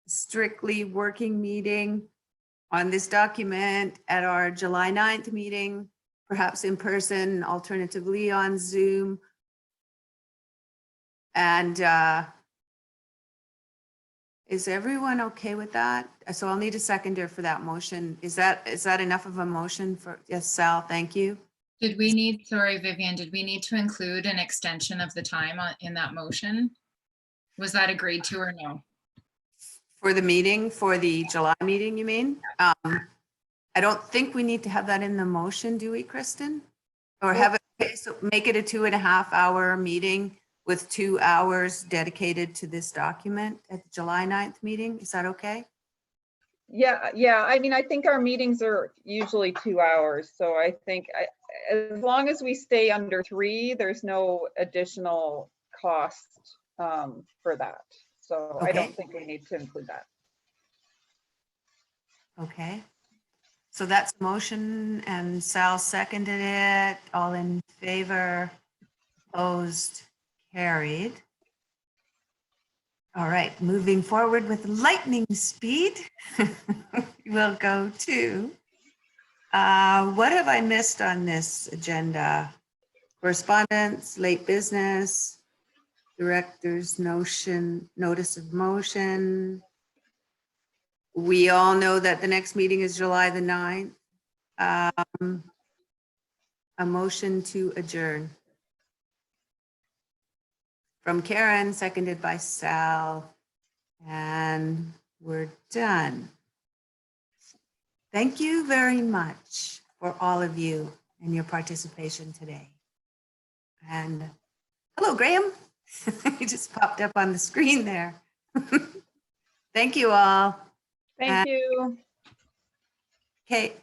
strictly working meeting on this document at our July 9th meeting perhaps in person, alternatively on Zoom. And is everyone okay with that? So I'll need a seconder for that motion. Is that enough of a motion for, yes, Sal, thank you. Did we need, sorry, Vivian, did we need to include an extension of the time in that motion? Was that agreed to or no? For the meeting, for the July meeting, you mean? I don't think we need to have that in the motion, do we, Kristen? Or have it, okay, so make it a 2.5-hour meeting with 2 hours dedicated to this document at the July 9th meeting. Is that okay? Yeah, yeah. I mean, I think our meetings are usually 2 hours. So I think as long as we stay under 3, there's no additional cost for that. So I Okay. don't think we need to include that. Okay. So that's a motion and Sal seconded it. All in favor, opposed, carried. All right, moving forward with lightning speed, we'll go to, what have I missed on this agenda? Correspondence, late business, director's notice of motion. We all know that the next meeting is July the 9th. A motion to adjourn. From Karen, seconded by Sal, and we're done. Thank you very much for all of you and your participation today. And hello, Graham. He just popped up on the screen there. Thank you all. Thank you. Okay.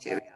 Cheerio.